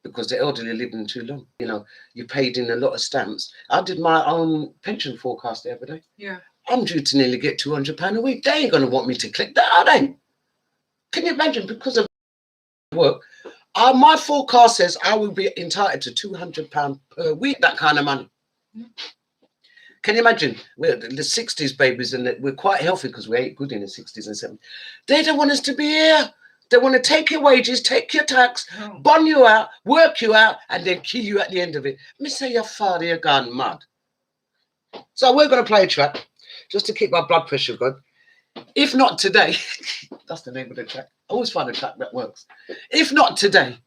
Because the elderly are living too long. You know, you paid in a lot of stamps. I did my own pension forecast the other day. Yeah. I'm due to nearly get £200 a week. They ain't going to want me to click that, are they? Can you imagine? Because of work, my forecast says I will be entitled to £200 per week, that kind of money. Can you imagine? We're the 60s babies, and we're quite healthy because we ate good in the 60s and 70s. They don't want us to be here. They want to take your wages, take your tax, bun you out, work you out, and then kill you at the end of it. Me say your father, you're gone mad. So we're going to play a track just to keep our blood pressure going. If not today, that's the name of the track. I always find a track that works. If not today,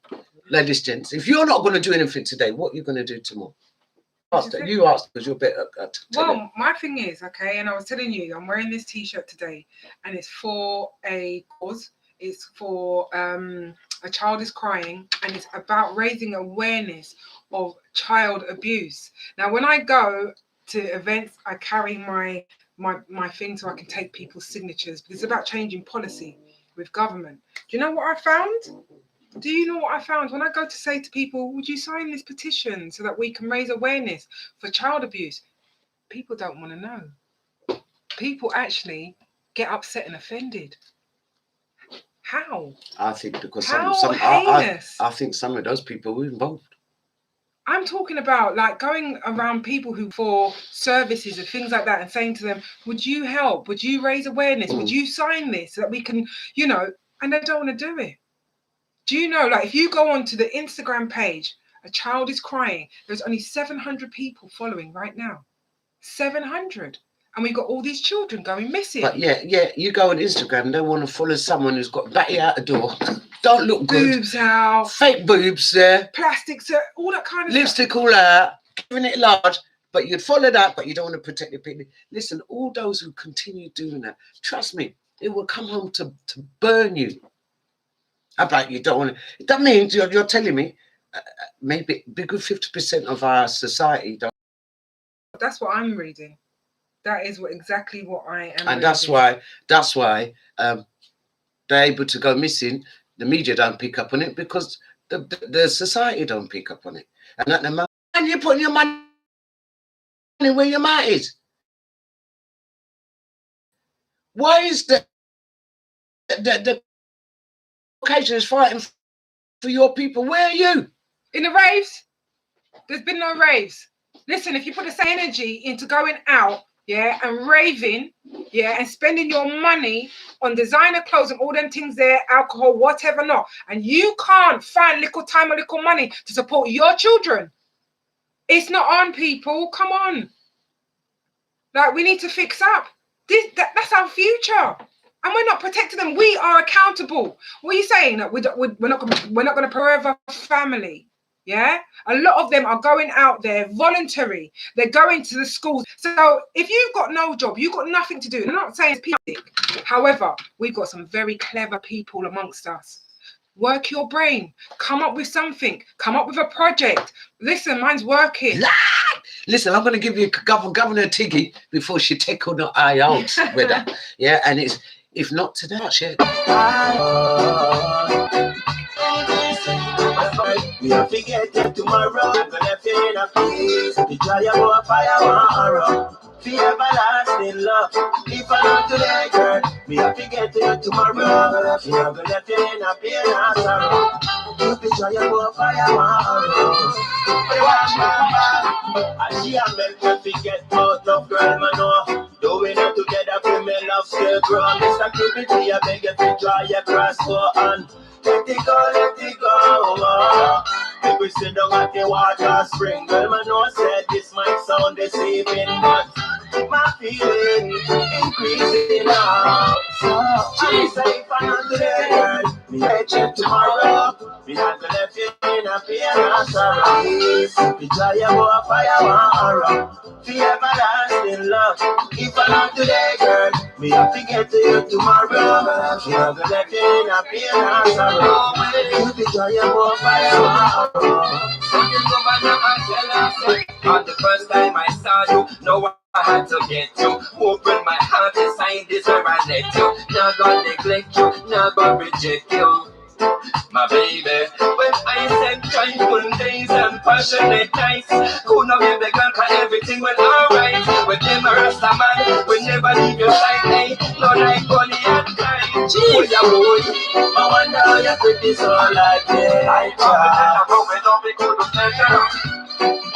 ladies, gents, if you're not going to do anything today, what are you going to do tomorrow? You asked because you're better at Well, my thing is, okay, and I was telling you, I'm wearing this T-shirt today, and it's for a cause. It's for A Child is Crying, and it's about raising awareness of child abuse. Now, when I go to events, I carry my thing so I can take people's signatures, because it's about changing policy with government. Do you know what I found? Do you know what I found? When I go to say to people, would you sign this petition so that we can raise awareness for child abuse? People don't want to know. People actually get upset and offended. How? I think because I think some of those people were involved. I'm talking about like going around people who for services and things like that and saying to them, would you help? Would you raise awareness? Would you sign this so that we can, you know, and they don't want to do it. Do you know, like if you go onto the Instagram page, A Child is Crying, there's only 700 people following right now. 700. And we've got all these children going missing. But yeah, you go on Instagram and they want to follow someone who's got batty out the door, don't look good. Boobs out. Fake boobs there. Plastics, all that kind of lipstick all out, giving it large. But you'd follow that, but you don't want to protect your people. Listen, all those who continue doing that, trust me, it will come home to burn you. About you don't want to. That means you're telling me maybe a good 50% of our society don't. That's what I'm reading. That is exactly what I am. And reading. that's why they're able to go missing. The media don't pick up on it because the society don't pick up on it. And at the moment, and you're putting your money where your mouth is. Why is the Caucasian is fighting for your people? Where are you? In the raves? There's been no raves. Listen, if you put the same energy into going out, yeah, and raving, yeah, and spending your money on designer clothes and all them things there, alcohol, whatever not, and you can't find little time or little money to support your children, it's not on, people. Come on. Like, we need to fix up. That's our future. And we're not protecting them. We are accountable. What are you saying? That we're not going to forever family. Yeah, a lot of them are going out there voluntary. They're going to the schools. So if you've got no job, you've got nothing to do. I'm not saying it's people. However, we've got some very clever people amongst us. Work your brain. Come up with something. Come up with a project. Listen, mine's working. Listen, I'm going to give you Governor Tiggy before she take on the eye out with her. Yeah, and it's if not today, shit. Me a forget you tomorrow. I'm gonna left you in a peace. The joy of fire tomorrow. For everlasting love. If I love today, girl, me a forget you tomorrow. Me a gonna left you in a pain and sorrow. You the joy of fire tomorrow. And she a make me forget about love, girl, man, no. Doing it together for me love still grow. Mr. Cupid, I beg you to dry your grass for and let it go, let it go. Make we sit down at the water spring. Girl, man, no said this might sound deceiving, but my feeling increasing now. So, I'm safe and not today, girl. Me hate you tomorrow. Me not gonna left you in a pain and sorrow. Me try your more fire tomorrow. For everlasting love. If I not today, girl, me have to get to you tomorrow. Me not gonna left you in a pain and sorrow. You be try your more fire tomorrow. On the first time I saw you, no I had to get you. Open my heart inside this where I let you. Not gonna neglect you, not gonna reject you. My baby, when I said joyful days and passionate nights, who know baby girl, cause everything went alright. With them a rasta man, we never leave your side, hey. No like Bonnie and Clyde. Oh yeah, boy, I wonder how you put this all like this. I try.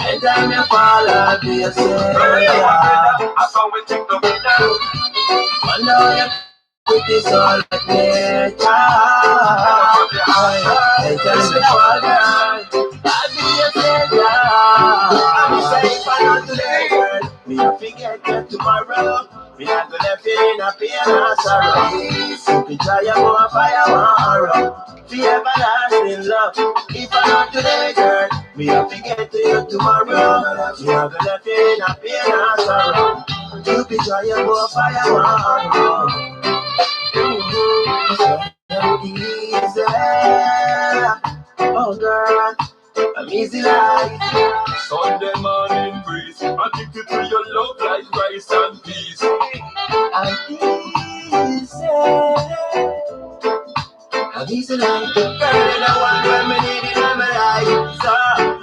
And time you fall out, you say, I saw we take the winner. wonder how you put this all like this. And time you fall out, I'll be your savior. I'm safe and not today, girl. Me a forget you tomorrow. Me not gonna left you in a pain and sorrow. Me try your more fire tomorrow. For everlasting love. If I not today, girl, me a forget you tomorrow. Me not gonna left you in a pain and sorrow. You be try your more fire tomorrow. So easy. Oh girl, I'm easy like Sunday morning breeze, addicted to your love like rice and peas. I'm easy. I'm easy like girl, the one when me need it in my life. So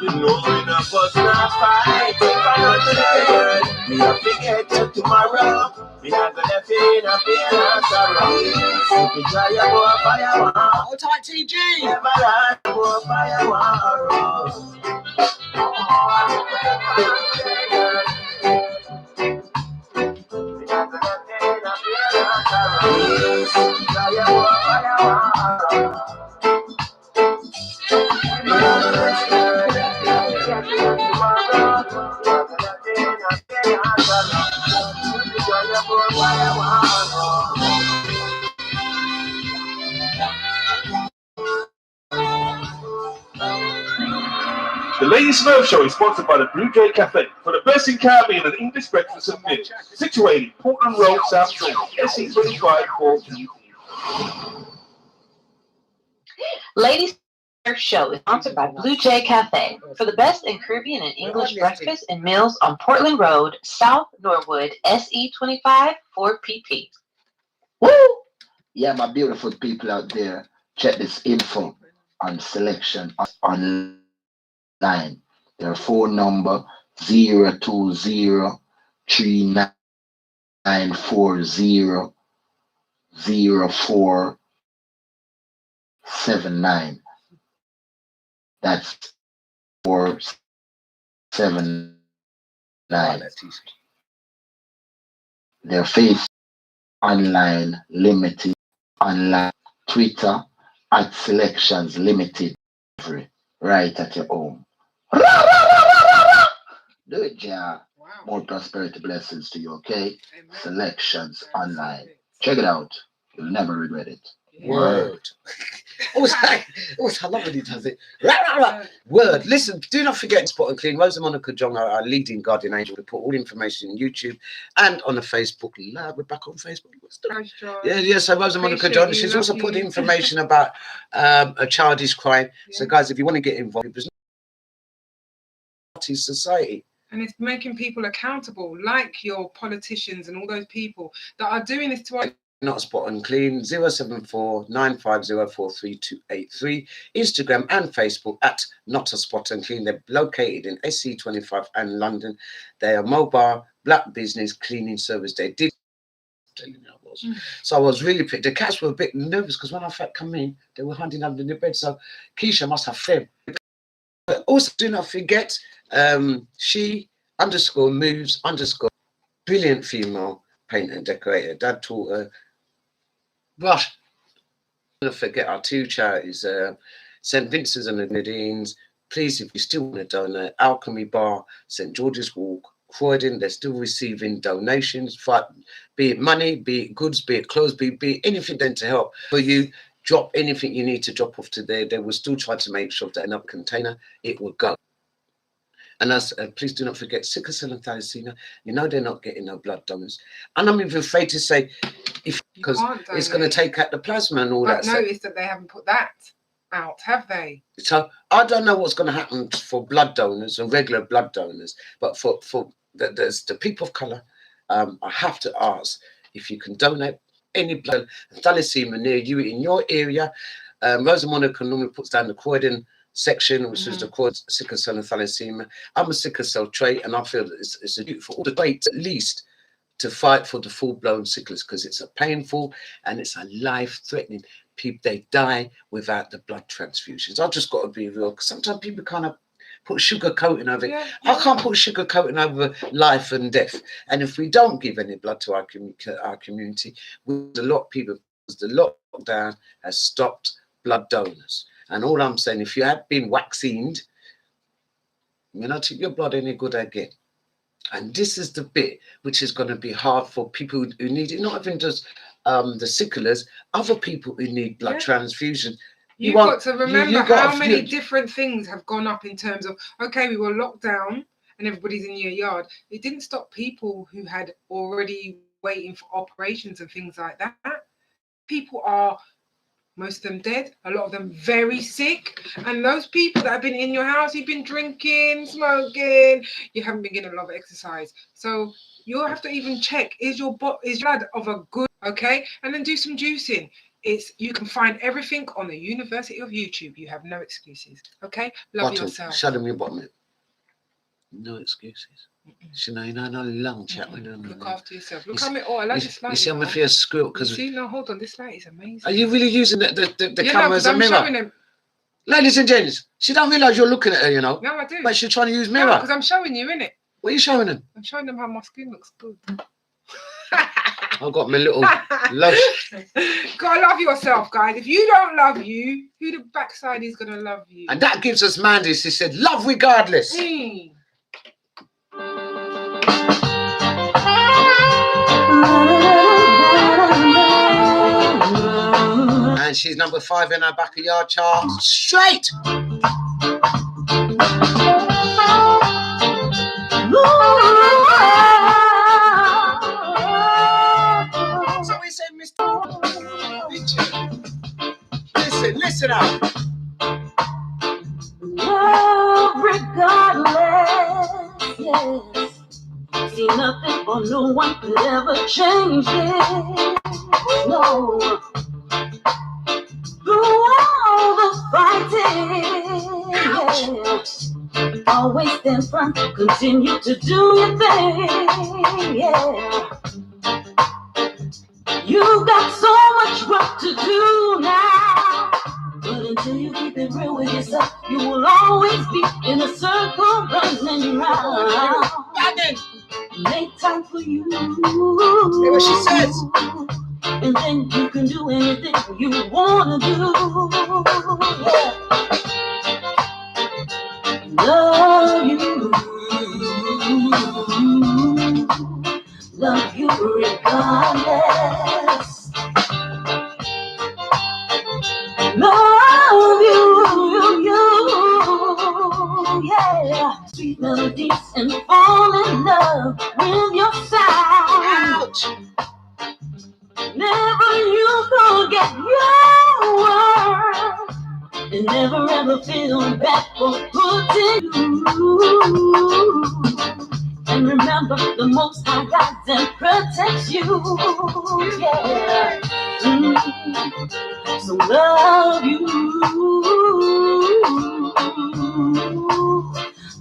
you know we not fuss, not fight. If I not today, girl, me a forget you tomorrow. Me not gonna left you in a pain and sorrow. If you try your more fire, Hold tight, TG. never let more fire tomorrow. The Lady Smurf Show is sponsored by the Blue Jay Cafe for the best in Caribbean and English breakfast and meal, situated Portland Road, South Shore, SE25 4PP. Lady Smurf Show is sponsored by Blue Jay Cafe for the best in Caribbean and English breakfast and meals on Portland Road, South Norwood, SE25 4PP. Woo! Yeah, my beautiful people out there, check this info on selection online. Their phone number 02039400479. That's 479. Their face online limited online Twitter at selections limited right at your home. Do it, Ja. More prosperity blessings to you, okay? Selections online. Check it out. You'll never regret it. Word. I love when he does it. Word. Listen, do not forget to spot and clean. Rosa Monica John, our leading guardian angel. We put all the information on YouTube and on the Facebook Live. We're back on Facebook. Yeah. So Rosa Monica John, she's also put information about a child is crying. So guys, if you want to get involved, it's not society. And it's making people accountable, like your politicians and all those people that are doing this to us. Not Spot and Clean, 074 950 43283. Instagram and Facebook at Not a Spot and Clean. They're located in SC25 and London. They are mobile black business cleaning service. They did. So I was really pissed. The cats were a bit nervous because when I come in, they were hunting under the bed. So Keisha must have fed. But also, do not forget, she _moves_ brilliant female painter and decorator. Dad taught her. Brush. Don't forget our two charities, St. Vincent's and the Grenadines. Please, if you still want to donate, Alchemy Bar, St. George's Walk, Croydon, they're still receiving donations, be it money, be it goods, be it clothes, be it anything then to help for you. Drop anything you need to drop off to there. They will still try to make sure that enough container, it will go. And as please do not forget sickle cell and thalassemia. You know they're not getting no blood donors. And I'm even afraid to say, because it's going to take out the plasma and all that. But notice that they haven't put that out, have they? So I don't know what's going to happen for blood donors and regular blood donors, but for there's the people of colour, I have to ask if you can donate any blood thalassemia near you in your area. Rosa Monica normally puts down the Croydon section, which is the Croydon sickle cell and thalassemia. I'm a sickle cell trait, and I feel that it's a duty for all the traits at least to fight for the full-blown sickles, because it's a painful and it's a life-threatening. People, they die without the blood transfusions. I've just got to be real, because sometimes people kind of put sugar coating over it. I can't put sugar coating over life and death. And if we don't give any blood to our community, with a lot of people, the lockdown has stopped blood donors. And all I'm saying, if you have been vaccinated, you're not taking your blood any good again. And this is the bit which is going to be hard for people who need it, not even just the sicklers, other people who need blood transfusion. You've got to remember how many different things have gone up in terms of, okay, we were locked down and everybody's in your yard. It didn't stop people who had already waiting for operations and things like that. People are, most of them dead, a lot of them very sick. And those people that have been in your house, you've been drinking, smoking, you haven't been getting a lot of exercise. So you'll have to even check, is your blood of a good, okay? And then do some juicing. You can find everything on the University of YouTube. You have no excuses, okay? Love yourself. Shut him your bottom. No excuses. You know, no long chat. Look after yourself. Look how I like this light. You see, I'm a fair squirrel because. See, no, hold on. This light is amazing. Are you really using the camera as a mirror? I'm showing them. Ladies and gents, she don't realise you're looking at her, you know. No, I do. But she's trying to use mirror. No, because I'm showing you, innit? What are you showing them? I'm showing them how my skin looks good. I've got my little love. Gotta love yourself, guys. If you don't love you, who the backside is gonna love you? And that gives us Mandy. She said, love regardless. And she's number 5 in our Backayard chart. Straight. So we said, Mr. Listen up. Love regardless, yes. See, nothing or no one could ever change it. No. Through all the fighting, yes. Always stand firm, continue to do your thing, yeah. You got so much work to do now, but until you keep it real with yourself, you will always be in a circle running round. Make time for you. Hear what she says. And then you can do anything you wanna do. Yeah. Love you regardless. Love you, yeah. Sweet melodies and fall in love with your sound. Never you forget your word, and never ever feel bad for putting you. And And remember, the Most High guides and protects you. Yeah. So love you.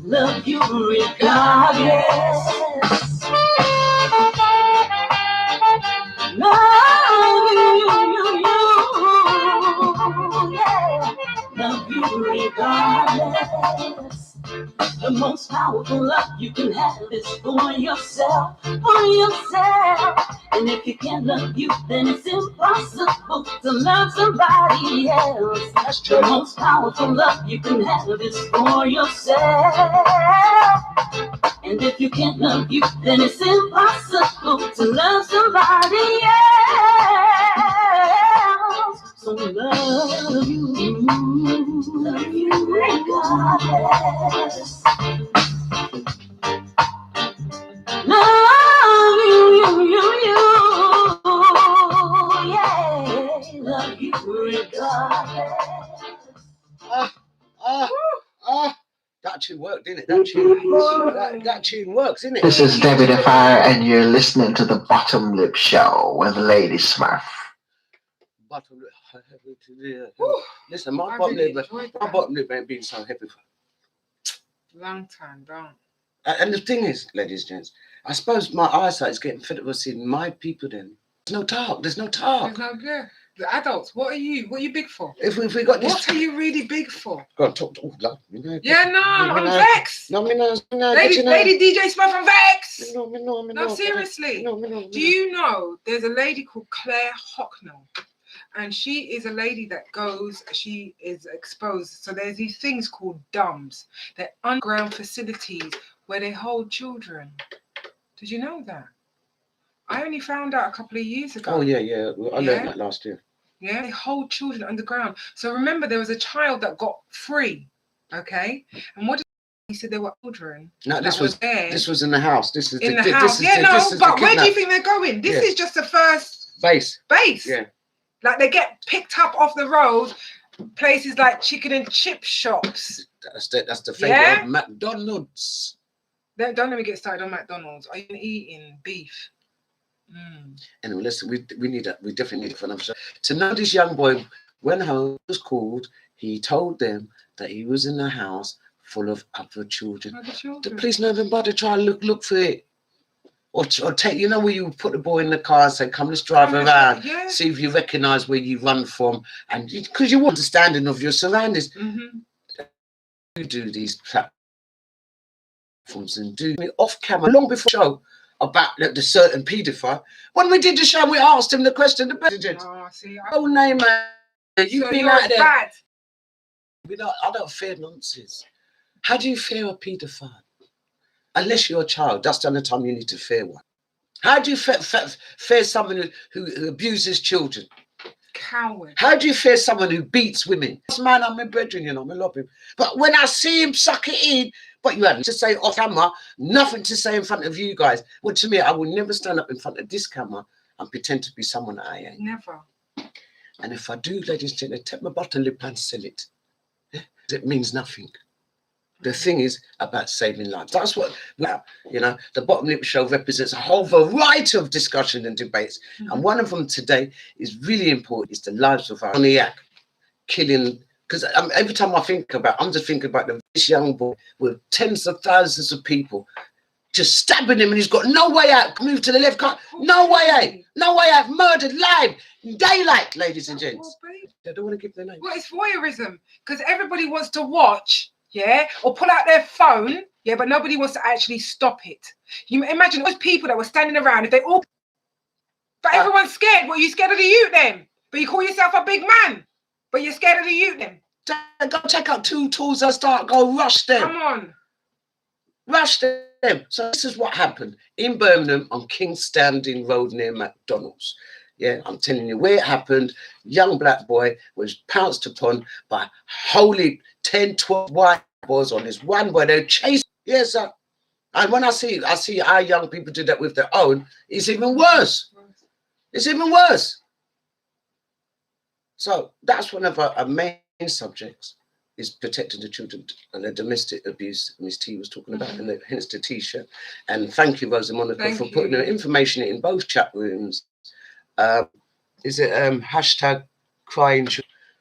Love you regardless. Love you, yeah. Love you regardless. The most powerful love you can have is for yourself, for yourself. And if you can't love you, then it's impossible to love somebody else. That's true. The most powerful love you can have is for yourself. And if you can't love you, then it's impossible to love somebody else. So love you regardless. Love you, yeah. Love you regardless. That tune worked, didn't it? That tune works, isn't it? This is Debbie the Fire, and you're listening to the Bottom Lip Show with Lady Smurf. Bottom lip. Listen, my bottom lip ain't been so happy for long time, don't. And the thing is, ladies and gents, I suppose my eyesight is getting fed up with seeing my people then. There's no talk. There's no talk. There's no good. The adults, what are you big for? If we got this, what are you really big for? Go on, talk. Yeah, no, I'm vexed. No, Lady DJ Smurf, I'm vexed. No, seriously. Do you know there's a lady called Claire Hocknell? And she is a lady that she is exposed. So there's these things called DUMs. They're underground facilities where they hold children. Did you know that? I only found out a couple of years ago. Oh, yeah. I learned that last year. Yeah, they hold children underground. So remember, there was a child that got free, okay? And what did he said there were children? No, this was in the house. This is in the house. But where do you think they're going? This is just the first base. Yeah. Like they get picked up off the road, places like chicken and chip shops. That's the favourite of McDonald's. Don't let me get started on McDonald's. Are you eating beef? Anyway, listen, we definitely need it for another show. To know this young boy, when he was called, he told them that he was in a house full of other children. The police never bothered to try to look for it. Or take, you know, where you put the boy in the car and say, come, let's drive around, see if you recognise where you run from. And because you want understanding of your surroundings. You do these platforms and do it off camera long before the show about the certain paedophile. When we did the show, we asked him the question, the president. Oh, name, man. You've been out there. Bad. I don't fear nonsense. How do you fear a paedophile? Unless you're a child, that's the only time you need to fear one. How do you fear someone who abuses children? Coward. How do you fear someone who beats women? This man, I'm my brethren, you know, I love him. But when I see him suck it in, but you had to say off camera, nothing to say in front of you guys. Well, to me, I will never stand up in front of this camera and pretend to be someone that I ain't. Never. And if I do, ladies and gentlemen, take my bottle lip and sell it. It means nothing. The thing is about saving lives. That's what, you know, the Bottom Lip Show represents a whole variety of discussion and debates. And one of them today is really important. It's the lives of our maniac killing. Because every time I think about, I'm just thinking about this young boy with tens of thousands of people just stabbing him, and he's got no way out. Move to the left, no way out, no way out. Murdered live in daylight, ladies and gents. They don't want to give their name. Well, it's voyeurism because everybody wants to watch. Yeah, or pull out their phone, yeah, but nobody wants to actually stop it. You imagine those people that were standing around, if they all, but everyone's scared. Well, you scared of the youth then? But you call yourself a big man, but you're scared of the youth then? Go take out 2 tools and go rush them. Come on. Rush them. So this is what happened in Birmingham on King's Standing Road near McDonald's. Yeah, I'm telling you where it happened. Young black boy was pounced upon by wholly 10, 12 white boys on this one boy. They chased. Yes, sir. And when I see our young people do that with their own, it's even worse. It's even worse. So that's one of our main subjects. is protecting the children and the domestic abuse Miss T was talking about, and hence the T-shirt. And thank you, Rosa Monica, for putting the information in both chat rooms. Is it hashtag crying?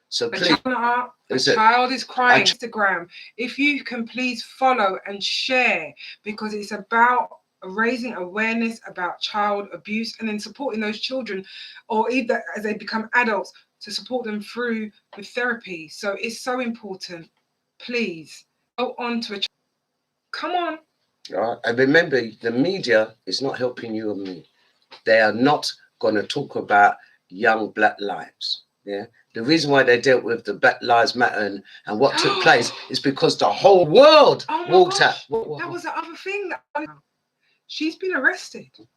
So please, a child is crying. Instagram. If you can please follow and share, because it's about raising awareness about child abuse and then supporting those children, or either as they become adults, to support them through with therapy. So it's so important. Please go on to come on. And remember, the media is not helping you and me. They are not going to talk about young black lives. Yeah. The reason why they dealt with the Black Lives Matter and what took place is because the whole world walked out. That was the other thing. She's been arrested. Do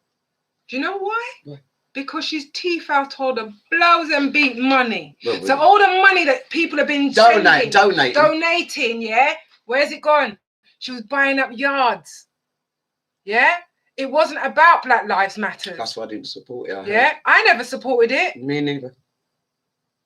you know why? Because she's teeth out all the blows and beat money. So all the money that people have been donating, yeah? Where's it gone? She was buying up yards. Yeah? It wasn't about Black Lives Matter. That's why I didn't support it. Yeah? I never supported it. Me neither.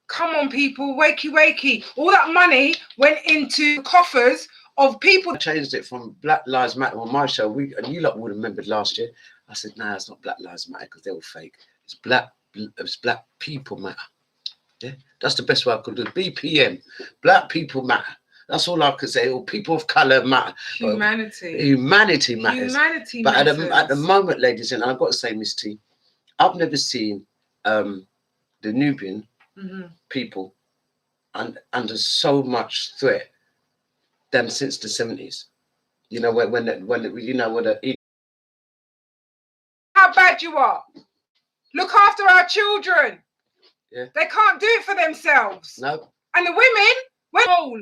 Come on, people. Wakey, wakey. All that money went into coffers of people. I changed it from Black Lives Matter on my show. And you lot would have remembered last year. I said, nah, it's not Black Lives Matter because they were fake. It's Black People Matter. Yeah, that's the best way I could do it. BPM, Black People Matter. That's all I could say. Or people of color matter. Humanity. Humanity matters. Humanity but matters. At the moment, ladies and I've got to say, Miss T, I've never seen the Nubian people under so much threat than since the 70s. You know how bad you are. Look after our children. Yeah. They can't do it for themselves. No. And the women, we're all.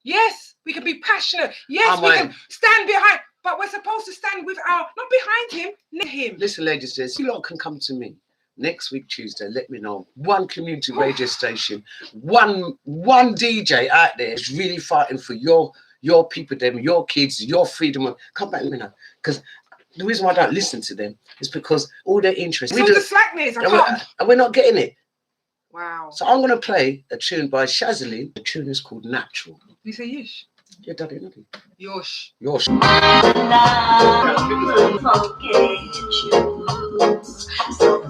Yes, we can be passionate. Yes, we can stand behind, but we're supposed to stand with our, not behind him, near him. Listen, ladies, you lot can come to me next week Tuesday. Let me know one community radio station, one DJ out there is really fighting for your people, your kids, your freedom. Come back and let me know, because the reason why I don't listen to them is because all their interests. It's all the slackness. And we're not getting it. Wow. So I'm going to play a tune by Shazzy. The tune is called Natural. You say Yish? Yeah, Daddy. Yosh. Yosh. So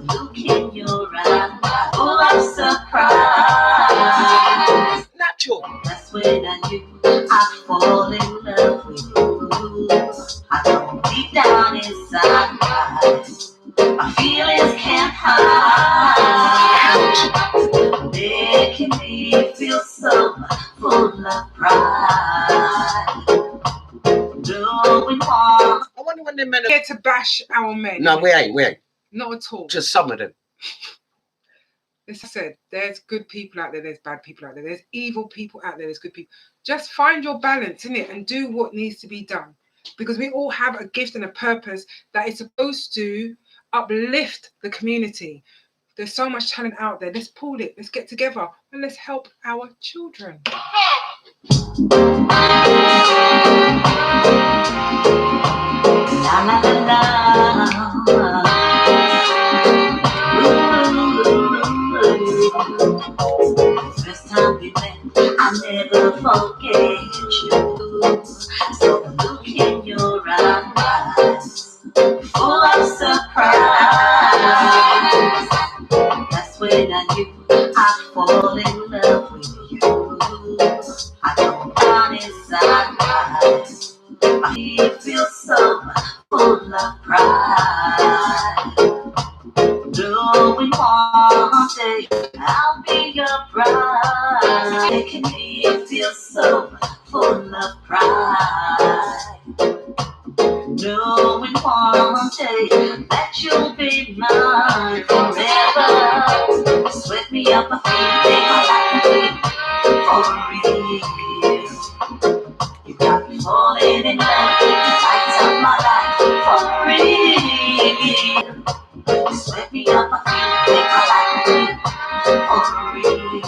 look in your eyes, full of surprise. Natural. That's when I knew I'd fall in love with you. I know deep down inside my feelings can't hide, making me feel so full of pride. Doing what? I wonder when they men here to bash our men. No, we ain't. Not at all. Just some of them. As I said, there's good people out there, there's bad people out there, there's evil people out there, there's good people. Just find your balance in it and do what needs to be done. Because we all have a gift and a purpose that is supposed to uplift the community. There's so much talent out there. Let's pull it, let's get together, and let's help our children. La, la, la, la. First time we met, I'll never forget you. So the look in your eyes, full of surprise. That's when I knew I'd fall in love with you. I don't want inside my feet feel so full of pride. Knowing one day I'll be your bride, making me feel so full of pride. Knowing one day that you'll be mine forever. Sweat me up, I feel like for real. You got me falling in love with the lights of my life for real. You sweat me up, I feel like for real.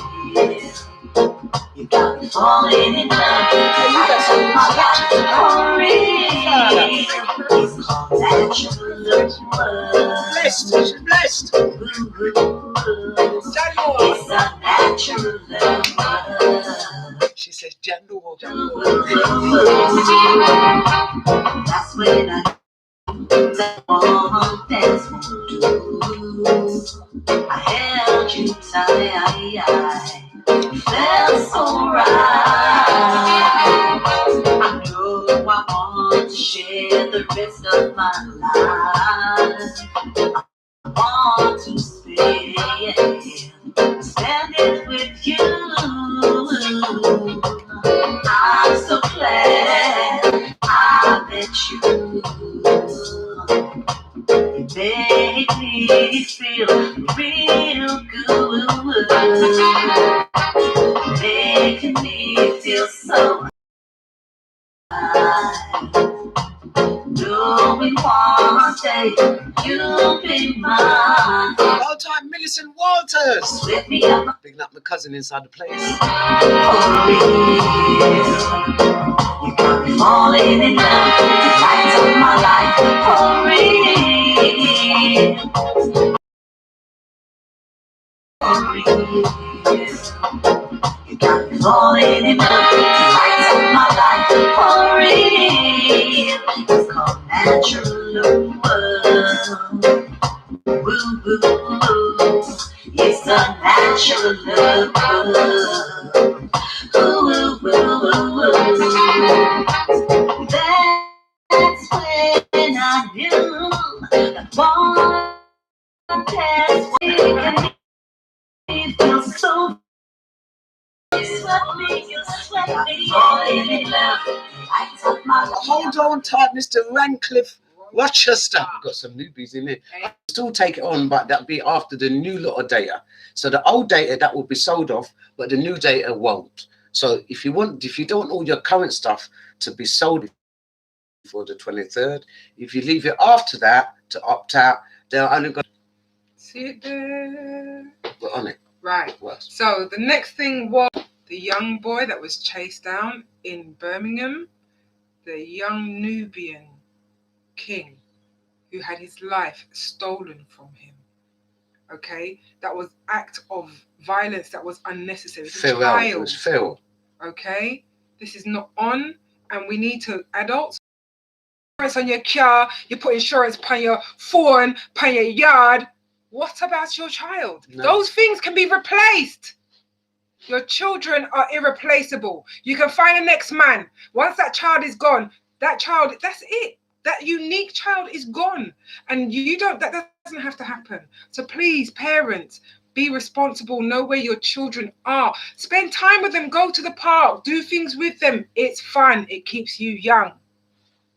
You got me falling in love with the lights of my life for real. It's called natural love. Blessed. It's a natural love. She says Janor. That's when I want dance I held you tight, felt so right. I know I want to share the rest of my life. I want to spend it with you. I'm so glad I met you. It made me feel real good. Making me feel so high. Knowing one day you'll be mine. Well time, Millicent Walters. With me up. Picking up my cousin inside the place. For real. You got me falling in love. Lights of my life. For real. For real. You got me falling in love. Lights of my life. For real. It's called natural love. Woo, woo, woo. It's a natural love. Ooh, ooh, ooh, ooh. That's when I knew that one test can feel so. You swept me, falling in love. I took my Hold on tight, Mr. Rancliffe Rochester. We've got some newbies in here. I'll still take it on, but that'll be after the new lot of data. So the old data that will be sold off, but the new data won't. So if you don't want all your current stuff to be sold for the 23rd, if you leave it after that to opt out, they're only going to See it there. put on it. Right. What? So the next thing was the young boy that was chased down in Birmingham, the young Nubian king who had his life stolen from him. Okay, that was act of violence that was unnecessary. It's a Phil, child. it was Phil. Okay, this is not on, and we need to adults. Insurance on your car, you put insurance on your phone, on your yard. What about your child? No. Those things can be replaced. Your children are irreplaceable. You can find a next man. Once that child is gone, that child, that's it. That unique child is gone. And that doesn't have to happen. So please, parents, be responsible. Know where your children are. Spend time with them. Go to the park. Do things with them. It's fun. It keeps you young.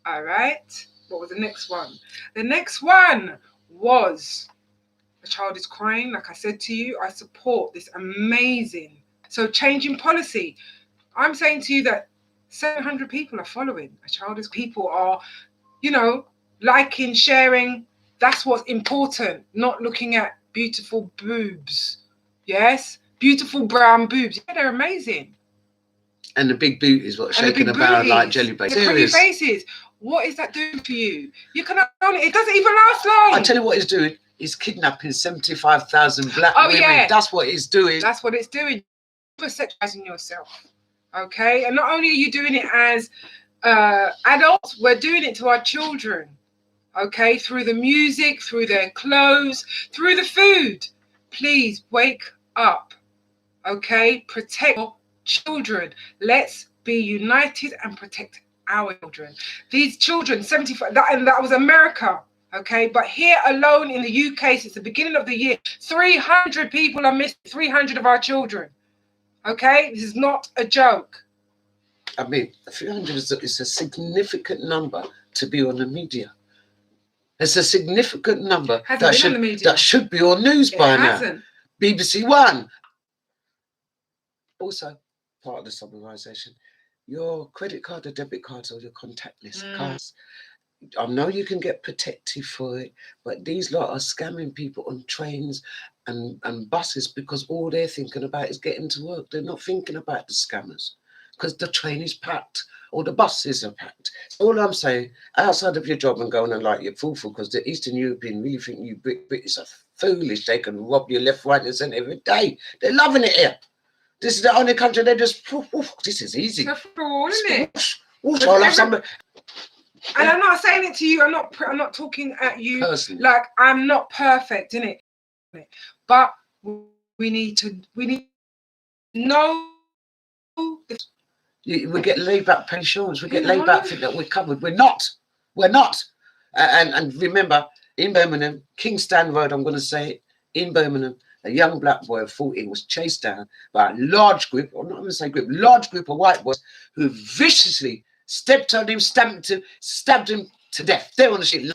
All right. What was the next one? The next one was a child is crying. Like I said to you, I support this amazing. So changing policy. I'm saying to you that 700 people are following. A child is people are, liking, sharing. That's what's important. Not looking at beautiful boobs. Yes? Beautiful brown boobs. Yeah, they're amazing. And the big booties, what, shaking about like jelly babies. The pretty faces. What is that doing for you? You can own it. It doesn't even last long. I tell you what it's doing. It's kidnapping 75,000 black women. Yeah. That's what it's doing. That's what it's doing. You're sexualizing yourself. Okay? And not only are you doing it as adults, we're doing it to our children. Okay? Through the music, through their clothes, through the food. Please wake up. Okay? Protect your children. Let's be united and protect our children. These children, 75, that was America. Okay, but here alone in the UK, since the beginning of the year, 300 people are missing, 300 of our children. Okay, this is not a joke. I mean, 300 is a significant number to be on the media. It's a significant number that should be on news by now. BBC One. Also, part of the summarisation, your credit card or debit cards or your contactless cards. I know you can get protected for it, but these lot are scamming people on trains and buses because all they're thinking about is getting to work. They're not thinking about the scammers because the train is packed or the buses are packed. So all I'm saying, outside of your job and going and like you're foolful because the Eastern European really think you British are foolish. They can rob you left, right and centre every day. They're loving it here. This is the only country they just. This is easy. It's for all, isn't it? I'll have some. And I'm not saying it to you. I'm not talking at you. Personally. Like I'm not perfect, innit? But we need to know. We get laid back pensions. We get laid back think that we're covered. We're not. And remember, in Birmingham, Kingston Road, I'm going to say it, in Birmingham, a young black boy of 14 was chased down by a large group, or not going to say group, large group of white boys who viciously stepped on him, stabbed him to death. They're on the shit.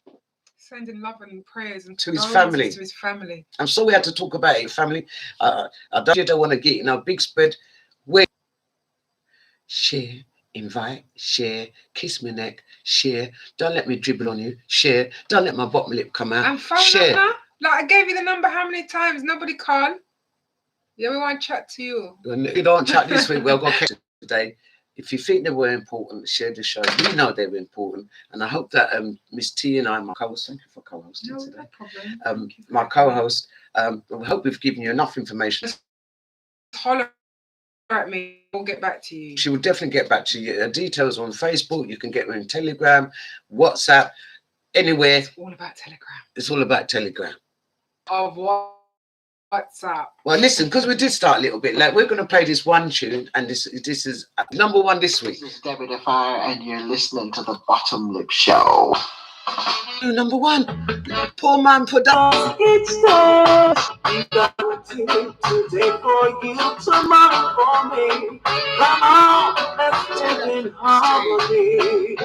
Sending love and prayers and to his family. To his family. I'm sorry we had to talk about it, family. I don't want to get in a big spread. Share, invite, share, kiss my neck, share. Don't let me dribble on you. Share. Don't let my bottom lip come out. And phone share. Number? Like I gave you the number how many times? Nobody called. Yeah, we want to chat to you. If you don't chat this week, we'll go today. If you think they were important, share the show. We know they were important, and I hope that Miss T and I, my co-host, thank you for co-hosting today. No problem. My co-host, I hope we've given you enough information. Just holler at me. We'll get back to you. She will definitely get back to you. Details on Facebook. You can get her in Telegram, WhatsApp, anywhere. It's all about Telegram. It's all about Telegram. Of WhatsApp. Well, listen, because we did start a little bit late, we're going to play this one tune, and this is number one this week. This is Debbie the Fire, and you're listening to the Bottom Lip Show. Number one, poor man put down. It's time. We got today for you, tomorrow for me. Come on, let's live in harmony.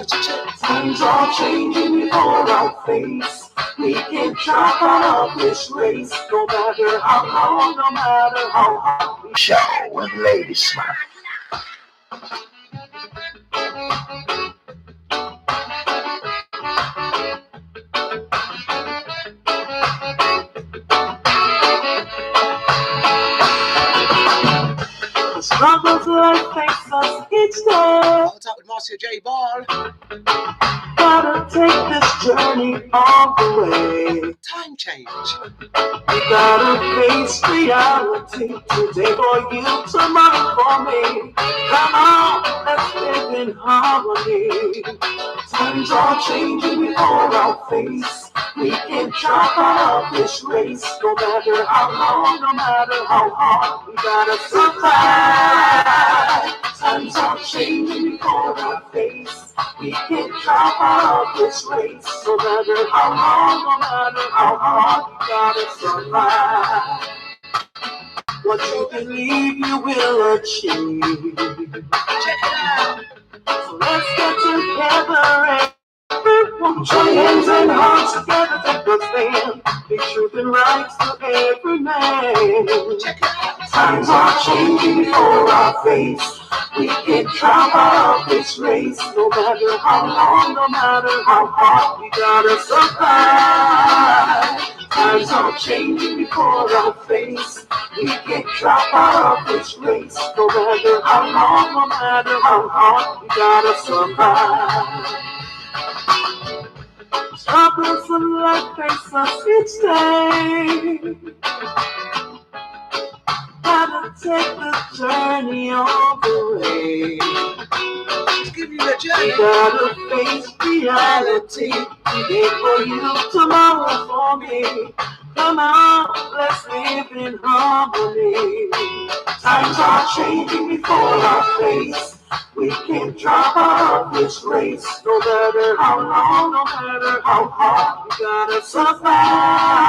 Times are changing before our face. We can drop out of this race, no matter how long, no matter how hard we Show with Lady Smurf. Struggles life face us each day. I'll talk with Marcia J. Ball. Gotta take this journey all the way. Time change. We gotta face reality. Today for you, tomorrow for me. Come on, let's live in harmony. Times are changing before our face. We can drop out of this race. No matter how long, no matter how hard, we gotta survive. Times are changing before our face. We can drop out of this race. No matter how long, no matter how hard, we gotta survive. What you believe you will achieve. Check it out. So let's get together and everyone join hands and hearts together, take a stand. Big truth and rights to every man. Check it out. Times are changing before our face. We can drop out of this race. No matter how long, no matter how hard, we gotta survive. Times are changing before our face. We can drop out of this race. No matter how long, no matter how hard, we gotta survive. Struggles of life face us each day. Gotta take the journey all the way. Give you the journey. We gotta face reality. Today for you, tomorrow for me. Come on, let's live in harmony. Times are changing before our face. We can drop out of this race. No matter how long, no matter how hard, we gotta survive.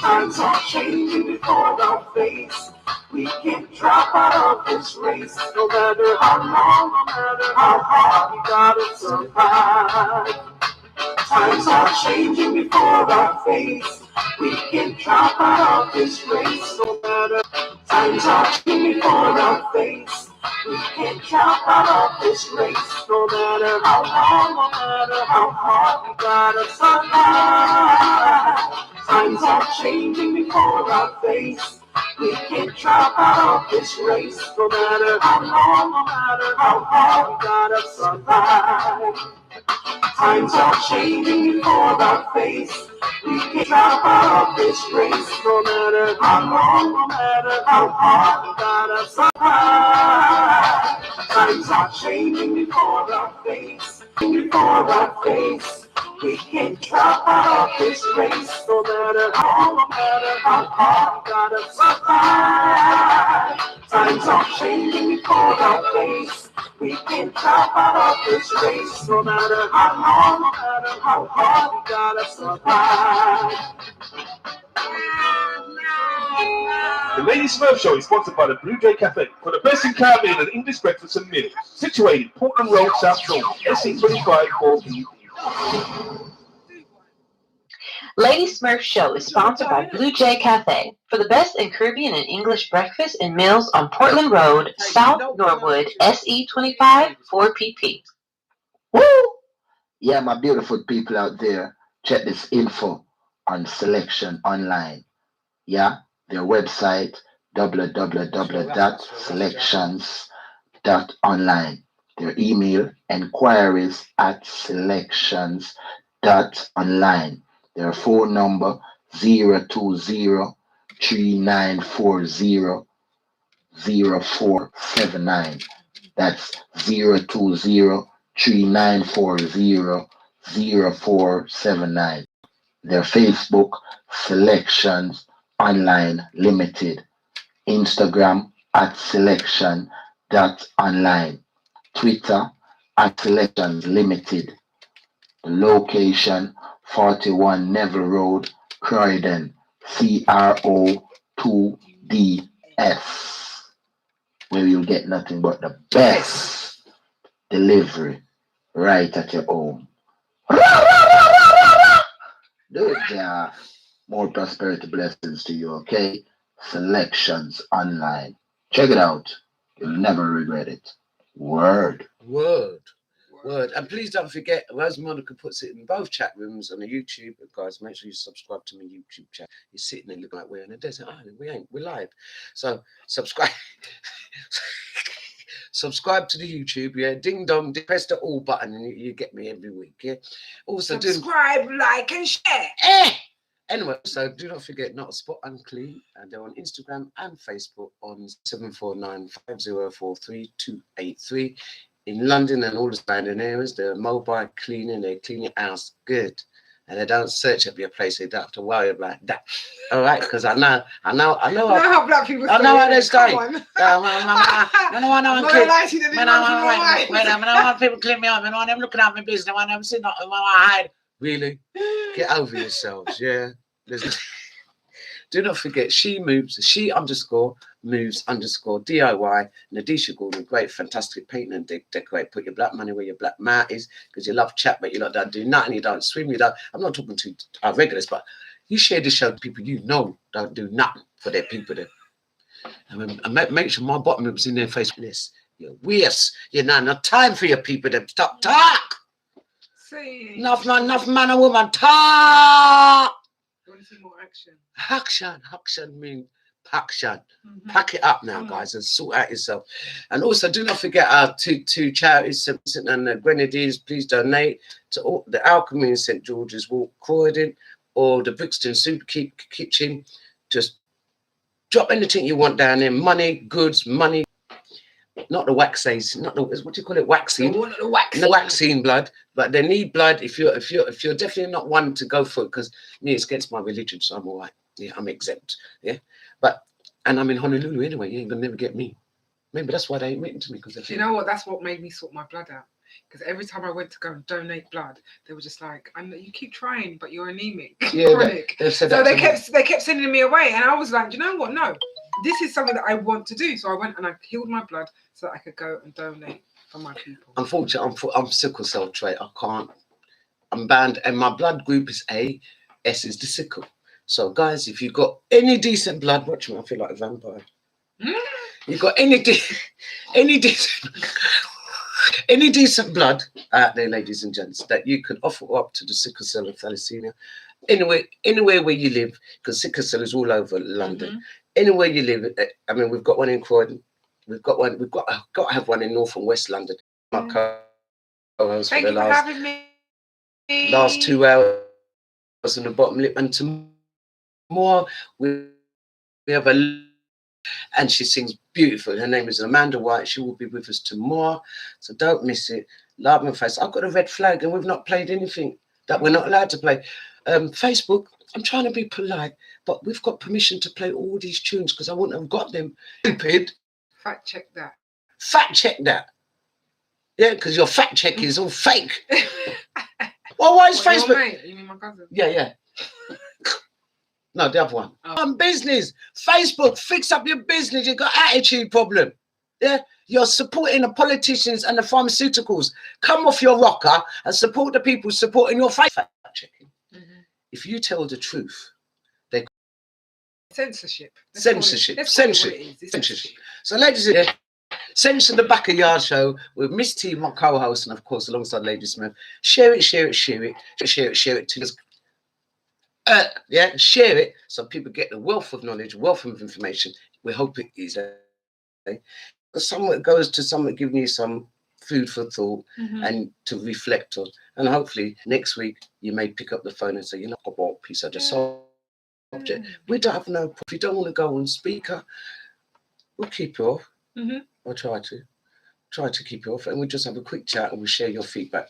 Times are changing before our face. We can drop out of this race. No matter how long, no matter how hard, we gotta survive. Times are changing before our face. We can drop out of this race. No matter. Times are changing before our face. We can drop out of this race. No matter how long, no matter how hard, we gotta survive. Times are changing before our face. We can drop out of this race. No matter how long, no matter how hard, we gotta survive. Times are changing before our face. We can't drop out of this race. No matter how long, no matter how hard, we gotta survive. Times are changing before our face. Before our face. We can't drop out of this race. No matter how, no matter how hard, we gotta survive. Times are changing before our face. We can't drop out of this race. No matter how long, no matter how hard, we gotta survive. The Lady Smurf Show is sponsored by the Blue Jay Cafe for the best in Caribbean and English breakfast and meals. Situated Portland Road, South Zone, SC25 4P. Lady Smurf Show is sponsored by Blue Jay Cafe for the best in Caribbean and English breakfast and meals on Portland Road, South Norwood, SE25 4PP. Woo! Yeah, my beautiful people out there, check this info on Selection Online. Yeah, their website, www.selections.online. Their email, enquiries@selections.online. Their phone number, 020-3940-0479. That's 020-3940-0479. Their Facebook, Selections Online Limited. Instagram @selection.online. Twitter @selections limited. The location 41 Neville Road, Croydon, CRO2DS, where you'll get nothing but the best delivery right at your home. Do it, yeah. More prosperity blessings to you, okay? Selections Online. Check it out. You'll never regret it. Word. Word. And please don't forget, as Monica puts it in both chat rooms on the YouTube, guys, make sure you subscribe to my YouTube chat. You're sitting there looking like we're in a desert island. We ain't. We're live. So subscribe. Subscribe to the YouTube, yeah. Ding dong, press the all button and you get me every week, yeah. Also, subscribe, like, and share. Anyway, so do not forget, Not a Spot Unclean, and they're on Instagram and Facebook on 749-5043-283. In London and all the surrounding areas, they're mobile cleaning, they clean your house good. And they don't search up your place, they don't have to worry about that. All right, because I know how black people I know how they stay. Come on. I want people clean me up. I want them looking at my business. I want them sitting up. I want to hide. Really? Get over yourselves, yeah? Do not forget, she_moves_DIY. Nadisha Gordon, great, fantastic paint and decorate. Put your black money where your black mat is, because you love chat, but you don't do nothing. You don't swim. You don't. I'm not talking to our regulars, but you share this show to people you know don't do nothing for their people. And make sure my bottom lips in their face with this. You're weird. You know, no time for your people to stop talk. See. Enough man and woman talk. You want to see more action? Action means action. Pack it up now, guys, and sort out yourself. And also, do not forget our two charities, St. Vincent and the Grenadines. Please donate to all, the Alchemy in St. George's Walk, Croydon, or the Brixton Soup Kitchen. Just drop anything you want down there. Money, goods, money. Not the waxays, not the, what do you call it? Waxing. The waxing blood, but they need blood. If you're definitely not one to go for it, because me, it's against my religion, so I'm all right. Yeah, I'm exempt. Yeah, and I'm in Honolulu anyway. You ain't gonna never get me. Maybe that's why they ain't written to me. Because you know what? That's what made me sort my blood out. Because every time I went to go and donate blood, they were just like, "I know you keep trying, but you're anemic, chronic." So they kept sending me away, and I was like, "You know what? No, this is something that I want to do." So I went and I healed my blood so that I could go and donate for my people. Unfortunately, I'm sickle cell trait. I can't. I'm banned, and my blood group is A. S is the sickle. So, guys, if you've got any decent blood, watch me. I feel like a vampire. You've got any decent blood out there, ladies and gents, that you can offer up to the sickle cell and thalassemia. Anywhere where you live, because sickle cell is all over London. Anywhere you live, I mean, we've got one in Croydon. We've got to have one in North and West London. My co-host Thank you for having me. last 2 hours on the bottom lip, and tomorrow we have and she sings beautiful. Her name is Amanda White. She will be with us tomorrow, so don't miss it. Love and face. I've got a red flag, and we've not played anything that we're not allowed to play. Facebook, I'm trying to be polite, but we've got permission to play all these tunes because I wouldn't have got them. Stupid. Fact check that. Fact check that. Yeah, because your fact check is all fake. Well, why is Facebook? Your mate? You mean my cousin? Yeah. No, the other one. Business. Facebook, fix up your business. You've got attitude problem. Yeah, you're supporting the politicians and the pharmaceuticals. Come off your rocker and support the people supporting your fact checking. If you tell the truth, they censorship. Censorship. So, ladies and gentlemen, censor the Backayard show with Miss T, my co-host, and of course alongside Lady Smurf. Share it to share it so people get the wealth of knowledge, wealth of information. We hope it is. Somewhat goes to somewhat giving you some food for thought and to reflect on. And hopefully next week you may pick up the phone and say, you know, I bought a piece of the subject. We don't have no. If you don't want to go on speaker, we'll keep you off. I'll try to keep you off, and we'll just have a quick chat and we'll share your feedback.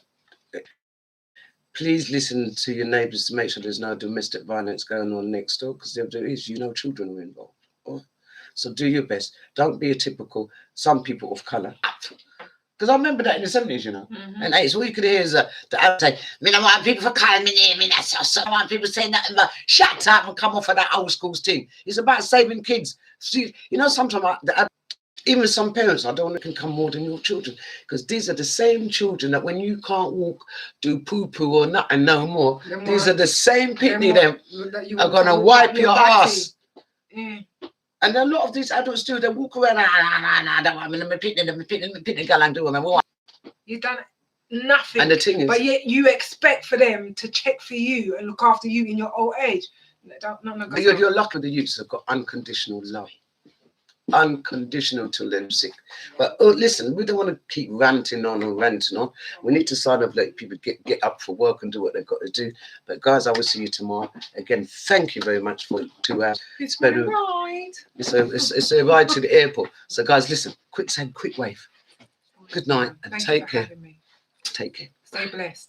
Please listen to your neighbours to make sure there's no domestic violence going on next door, because if there is, children are involved. So do your best. Don't be a typical, some people of colour. Because I remember that in the 70s, And it's all you could hear is the ad say, me don't want people for calling me name, me that's so I don't want people saying nothing but shut up and come off of that old school thing. It's about saving kids. See, sometimes even some parents, I don't want to come more than your children, because these are the same children that when you can't walk, do poo-poo or nothing no more, these are the same people that are going to wipe your ass. And a lot of these adults do, they walk around, I don't want me picking the girl and doing them. You've done nothing. And the thing is, but yet you expect for them to check for you and look after you in your old age. You're lucky the youths have got unconditional love. Unconditional till they're sick. But listen, we don't want to keep ranting on. We need to sort of let people get up for work and do what they've got to do. But guys, I will see you tomorrow. Again, thank you very much for 2 hours. It's a ride. It's a ride to the airport. So guys, listen, quick wave. Good night and take care. Me. Take care. Stay blessed.